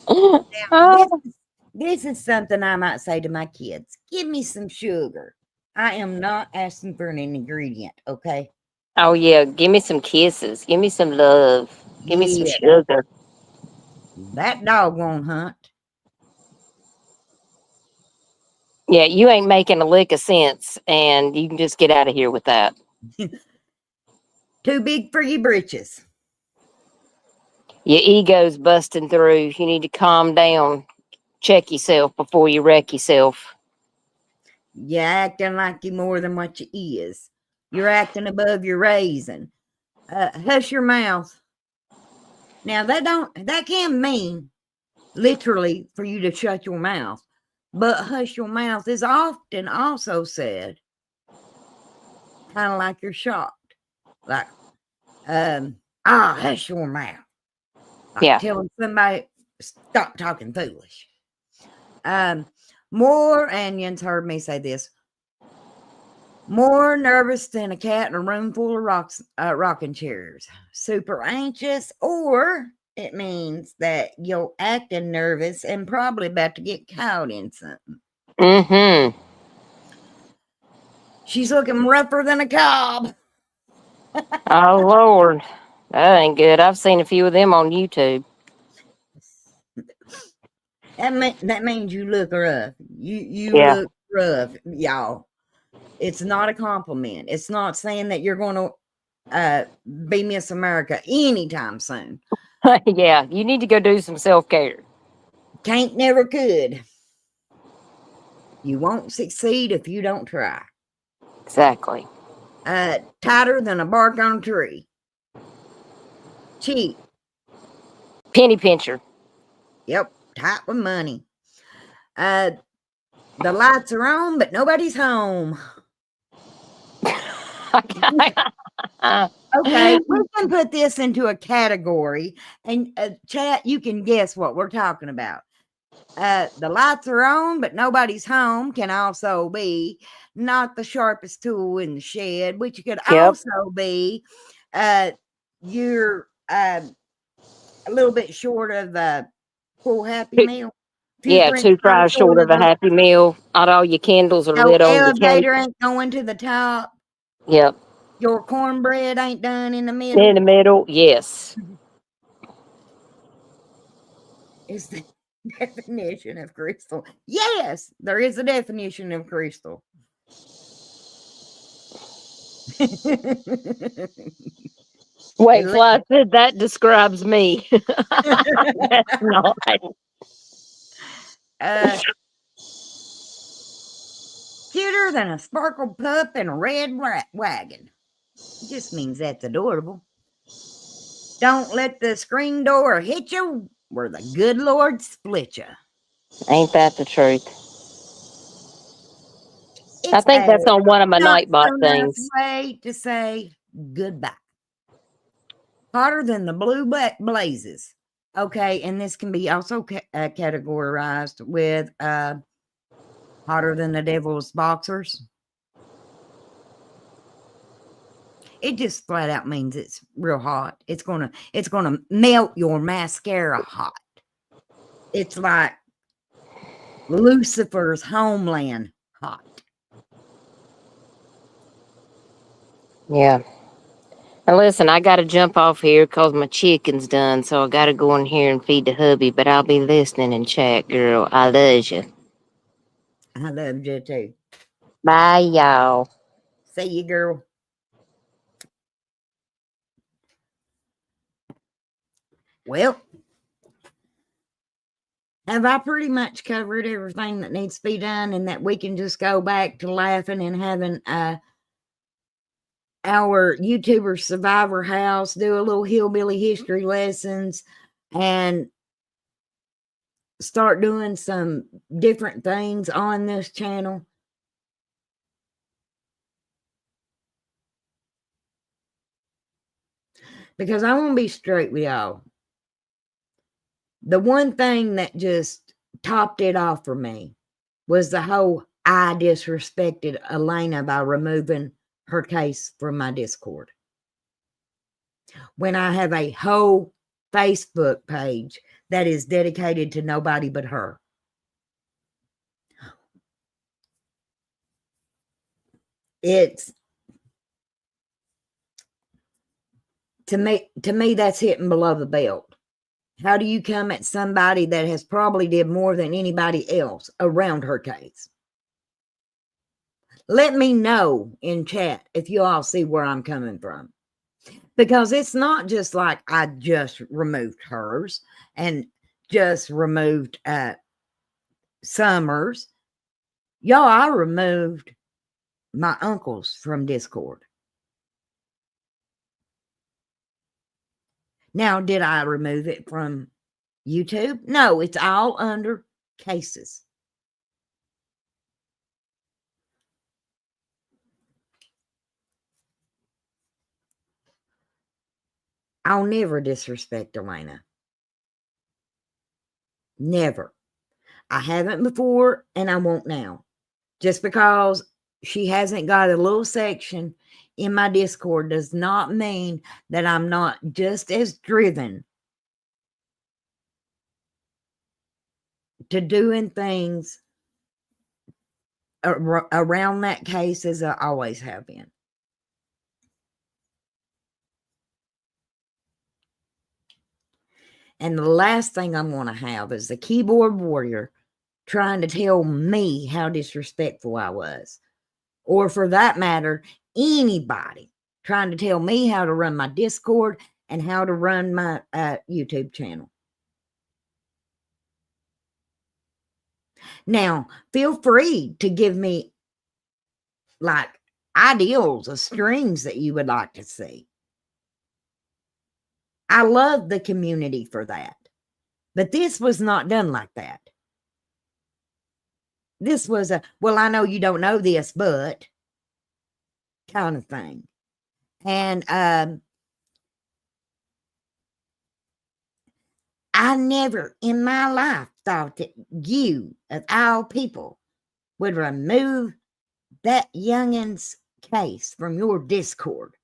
Oh, This is something I might say to my kids. Give me some sugar. I am not asking for an ingredient, okay? oh, yeah. Give me some kisses. Give me some love. Give me some Yeah. sugar. That dog won't hunt. Yeah, you ain't making a lick of sense, and you can just get out of here with that. Too big for your britches. Your ego's busting through. You need to calm down. Check yourself before you wreck yourself. You're acting like you're more than what you is. You're acting above your raising. Hush your mouth. Now that can mean literally for you to shut your mouth, but hush your mouth is often also said kind of like you're shocked. Like, hush your mouth. Like Yeah. telling somebody stop talking foolish. More, and Jens heard me say this, more nervous than a cat in a room full of rocking chairs. Super anxious, or it means that you're acting nervous and probably about to get caught in something. Mm-hmm. She's looking rougher than a cob. Oh, Lord. That ain't good. I've seen a few of them on YouTube. That means you look rough. You Yeah. look rough, y'all. It's not a compliment. It's not saying that you're going to be Miss America anytime soon. Yeah, you need to go do some self-care. Can't, never could. You won't succeed if you don't try. Exactly. Tighter than a bark on a tree. Cheap. Penny pincher. Yep, tight with money. The lights are on, but nobody's home. Okay, we can put this into a category, and chat, you can guess what we're talking about. The lights are on, but nobody's home can also be not the sharpest tool in the shed, which could Yep. also be you're a little bit short of the full Happy Meal. Yeah, French 2 fries short of a the Happy Meal. Not all your candles are lit on the cake. elevator ain't going to the top. Yep. Your cornbread ain't done in the middle. In the middle, yes. Is the definition of crystal. Yes, there is a definition of crystal. Wait, Fly said that describes me. That's not. Cuter than a sparkle pup in a red wagon. Just means that's adorable. Don't let the screen door hit you where the good Lord split you. Ain't that the truth? I It's think that's a on one of my not Nightbot so nice things. way to say goodbye. Hotter than the blue blazes. Okay, and this can be also categorized with hotter than the devil's boxers. It just flat out means it's real hot. It's gonna melt your mascara hot. It's like Lucifer's homeland hot. Yeah. Now listen, I gotta jump off here because my chicken's done, so I gotta go in here and feed the hubby, but I'll be listening and chat, girl. I love you. I love you too. Bye, y'all. See you, girl. Well, have I pretty much covered everything that needs to be done, and that we can just go back to laughing and having our YouTuber Survivor House do a little hillbilly history lessons and start doing some different things on this channel? Because I want to be straight with y'all. The one thing that just topped it off for me was the whole I disrespected Elena by removing her case from my Discord. When I have a whole Facebook page that is dedicated to nobody but her. It's to me that's hitting below the belt. How do you come at somebody that has probably did more than anybody else around her case? Let me know in chat if you all see where I'm coming from. Because it's not just like I just removed hers and just removed Summers. Y'all, I removed my uncles from Discord. Now, did I remove it from YouTube? No, it's all under cases. I'll never disrespect Elena. Never. I haven't before, and I won't now. Just because she hasn't got a little section in my Discord does not mean that I'm not just as driven to doing things around that case as I always have been. And the last thing I'm going to have is the keyboard warrior trying to tell me how disrespectful I was. Or for that matter, anybody trying to tell me how to run my Discord and how to run my YouTube channel. Now, feel free to give me like ideals of streams that you would like to see. I love the community for that. But this was not done like that. This was a, well, I know you don't know this, but kind of thing. And I never in my life thought that you, of all people, would remove that youngin's case from your Discord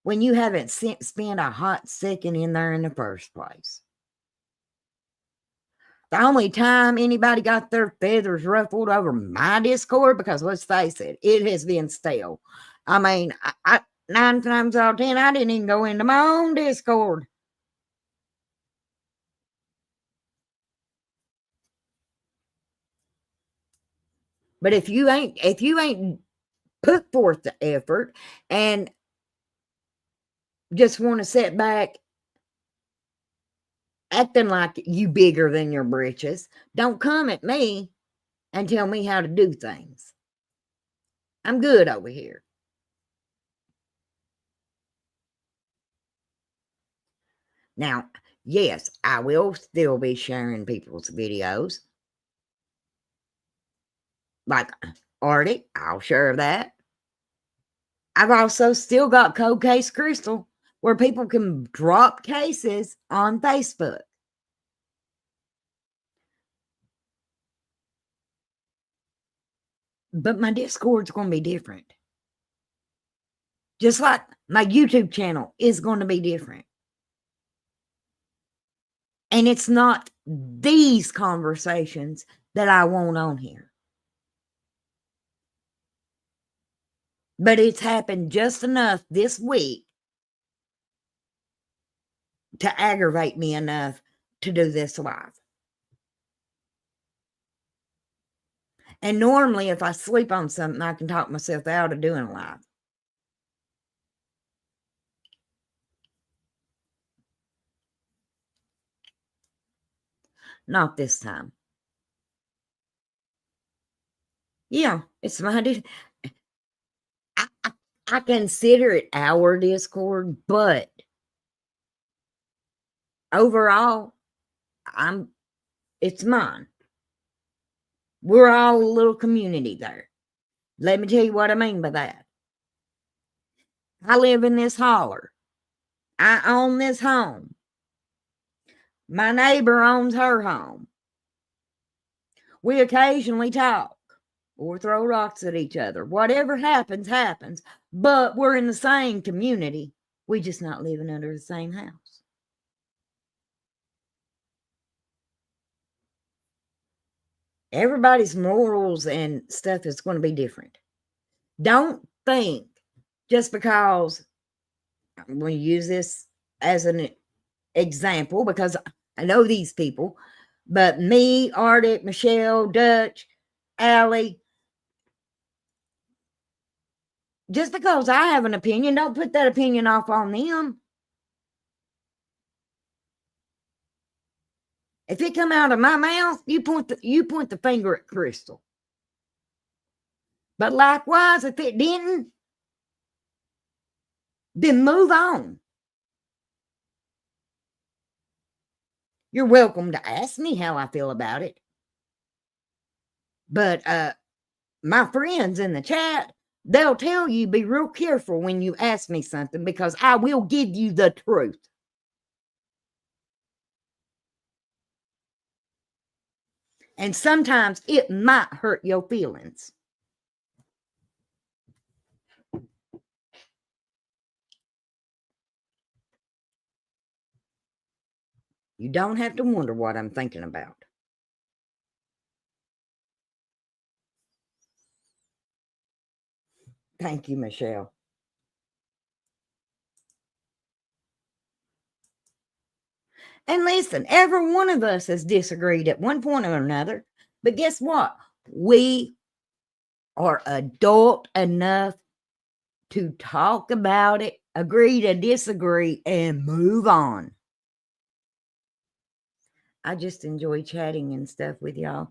when you haven't spent a hot second in there in the first place. The only time anybody got their feathers ruffled over my Discord, because let's face it, it has been stale. I mean, I 9 times out of 10, I didn't even go into my own Discord. But if you ain't put forth the effort and just want to sit back acting like you bigger than your britches, don't come at me and tell me how to do things. I'm good over here. Now, yes, I will still be sharing people's videos. Like Arctic, I'll share that. I've also still got Cold Case Crystal where people can drop cases on Facebook. But my Discord's going to be different. Just like my YouTube channel is going to be different. And it's not these conversations that I want on here. But it's happened just enough this week to aggravate me enough to do this live. And normally, if I sleep on something, I can talk myself out of doing a live. Not this time. Yeah, it's my. I consider it our Discord, but overall, it's mine. We're all a little community there. Let me tell you what I mean by that. I live in this holler. I own this home. My neighbor owns her home. We occasionally talk or throw rocks at each other. Whatever happens, happens. But we're in the same community. We're just not living under the same house. Everybody's morals and stuff is going to be different. Don't think just because I'm going to use this as an example because I know these people, but me, Arctic, Michelle, Dutch, Allie, just because I have an opinion, don't put that opinion off on them. If it come out of my mouth, you point the finger at Crystal. But likewise, if it didn't, then move on. You're welcome to ask me how I feel about it. But my friends in the chat, they'll tell you be real careful when you ask me something because I will give you the truth. And sometimes it might hurt your feelings. You don't have to wonder what I'm thinking about. Thank you, Michelle. And listen, every one of us has disagreed at one point or another. But guess what? We are adult enough to talk about it, agree to disagree, and move on. I just enjoy chatting and stuff with y'all.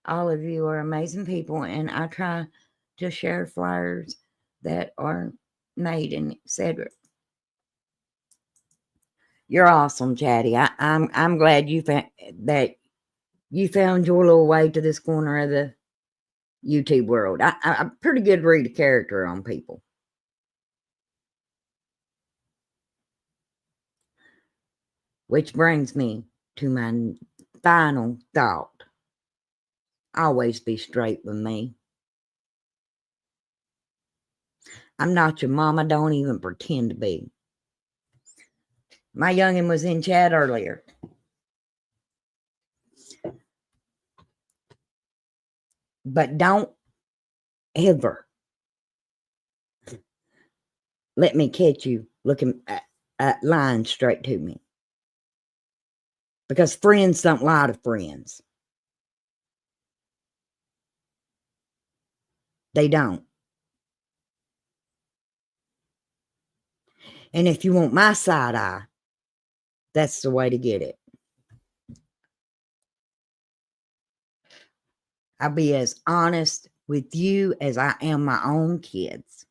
All of you are amazing people, and I try to share flyers that are made and etc. You're awesome, Chatty. I'm glad you found your little way to this corner of the YouTube world. I'm pretty good read a character on people. Which brings me to my final thought. Always be straight with me. I'm not your mama. Don't even pretend to be. My youngin' was in chat earlier. But don't ever let me catch you looking at lying straight to me. Because friends don't lie to friends. They don't. And if you want my side eye, that's the way to get it. I'll be as honest with you as I am my own kids.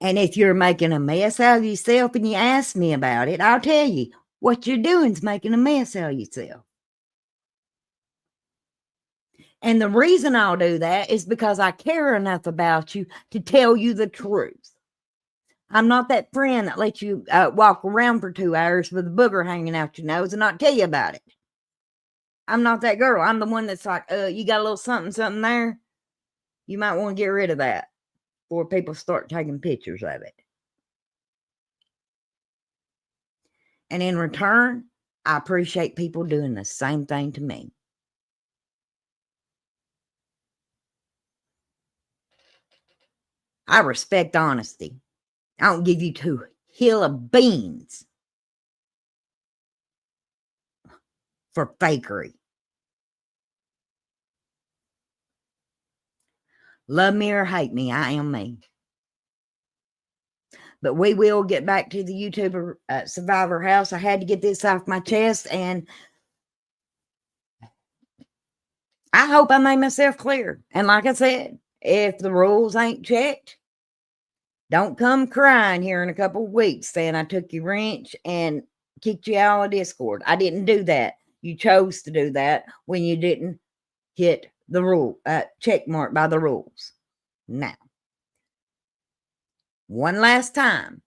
And if you're making a mess out of yourself and you ask me about it, I'll tell you what you're doing is making a mess out of yourself. And the reason I'll do that is because I care enough about you to tell you the truth. I'm not that friend that lets you walk around for 2 hours with a booger hanging out your nose and not tell you about it. I'm not that girl. I'm the one that's like, you got a little something there. You might want to get rid of that before people start taking pictures of it. And in return, I appreciate people doing the same thing to me. I respect honesty. I don't give you 2 hill of beans for fakery. Love me or hate me, I am me. But we will get back to the YouTuber Survivor House. I had to get this off my chest, and I hope I made myself clear. And like I said, if the rules ain't checked, don't come crying here in a couple of weeks saying I took your wrench and kicked you out of Discord. I didn't do that. You chose to do that when you didn't hit the rule check mark by the rules. Now, one last time.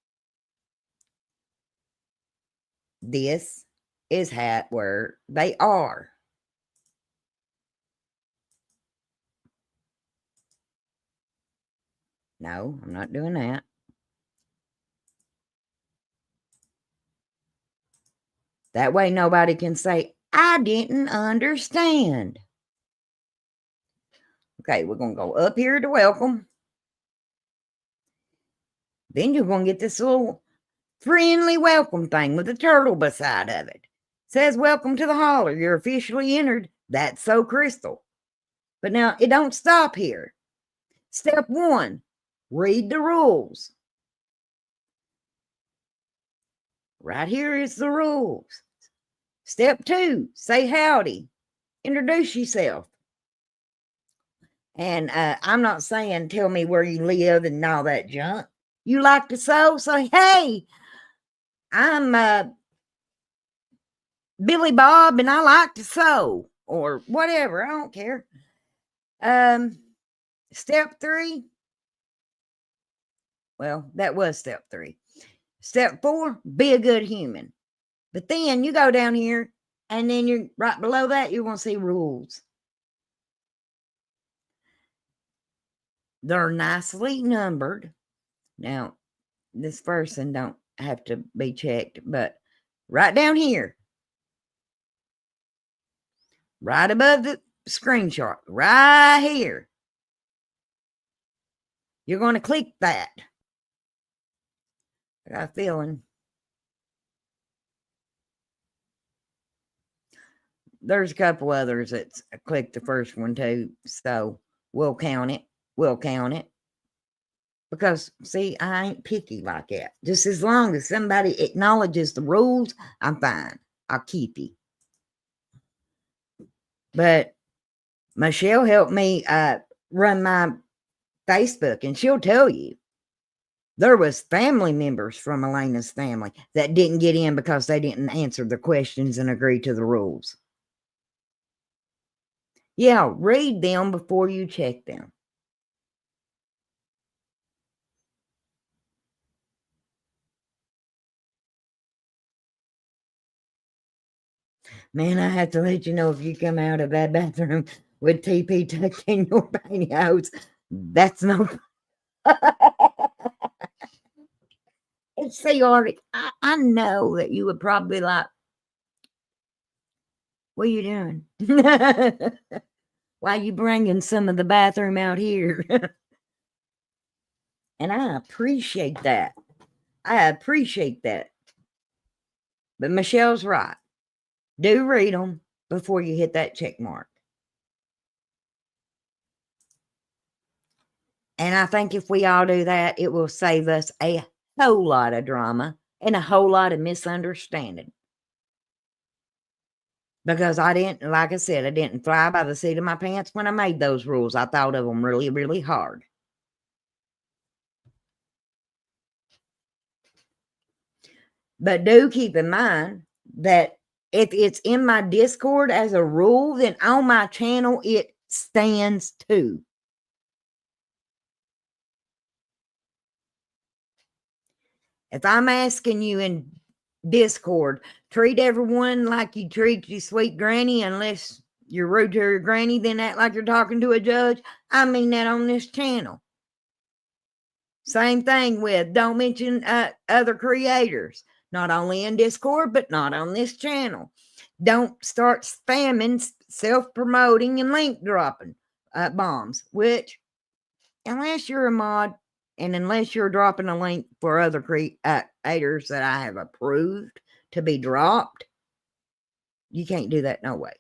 This is where they are. No, I'm not doing that. That way nobody can say, I didn't understand. Okay, we're going to go up here to welcome. Then you're going to get this little friendly welcome thing with a turtle beside of it. Says, welcome to the holler. You're officially entered. That's so crystal. But now it don't stop here. Step 1, read the rules. Right here is the rules. Step 2, say howdy. Introduce yourself. And I'm not saying tell me where you live and all that junk. You like to sew? Say, hey, I'm Billy Bob and I like to sew. Or whatever. I don't care. Step 3. Well, that was step 3. Step 4, be a good human. But then you go down here and then you're right below that, you're going to see rules. They're nicely numbered. Now, this person don't have to be checked, but right down here, right above the screenshot, right here, you're going to click that. I got a feeling there's a couple others that's clicked the first one too, so we'll count it. We'll count it. Because, see, I ain't picky like that. Just as long as somebody acknowledges the rules, I'm fine. I'll keep you. But Michelle helped me run my Facebook, and she'll tell you there was family members from Elena's family that didn't get in because they didn't answer the questions and agree to the rules. Yeah, read them before you check them. Man, I have to let you know if you come out of that bathroom with TP tucked in your pantyhose, that's no. It's chaotic. I know that you would probably like, what are you doing? Why are you bringing some of the bathroom out here? And I appreciate that. I appreciate that. But Michelle's right. Do read them before you hit that check mark. And I think if we all do that, it will save us a whole lot of drama and a whole lot of misunderstanding. Because I didn't, like I said, I didn't fly by the seat of my pants when I made those rules. I thought of them really, really hard. But do keep in mind that if it's in my Discord as a rule, then on my channel, it stands too. If I'm asking you in Discord, treat everyone like you treat your sweet granny, unless you're rude to your granny, then act like you're talking to a judge. I mean that on this channel. Same thing with don't mention other creators, not only in Discord, but not on this channel. Don't start spamming, self-promoting, and link dropping bombs, which, unless you're a mod, and unless you're dropping a link for other creators that I have approved to be dropped, you can't do that no way.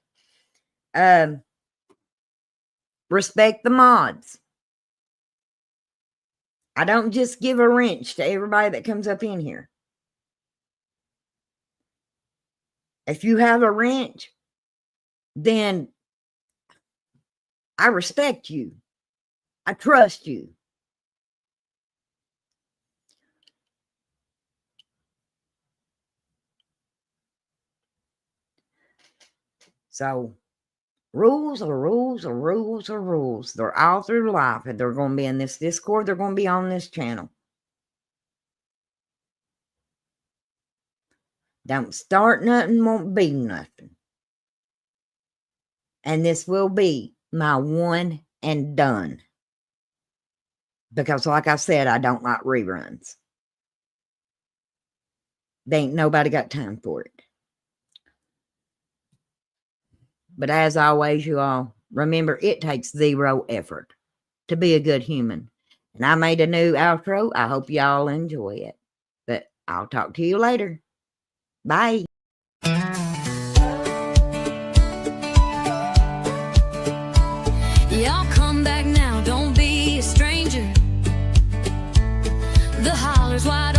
Respect the mods. I don't just give a wrench to everybody that comes up in here. If you have a wrench, then I respect you. I trust you. So, rules are rules are rules are rules. They're all through life. And they're going to be in this Discord. They're going to be on this channel. Don't start nothing, won't be nothing. And this will be my one and done. Because like I said, I don't like reruns. They ain't nobody got time for it. But as always, you all, remember, it takes 0 effort to be a good human. And I made a new outro. I hope y'all enjoy it. But I'll talk to you later. Bye. Y'all come back now, don't be a stranger. The holler's wide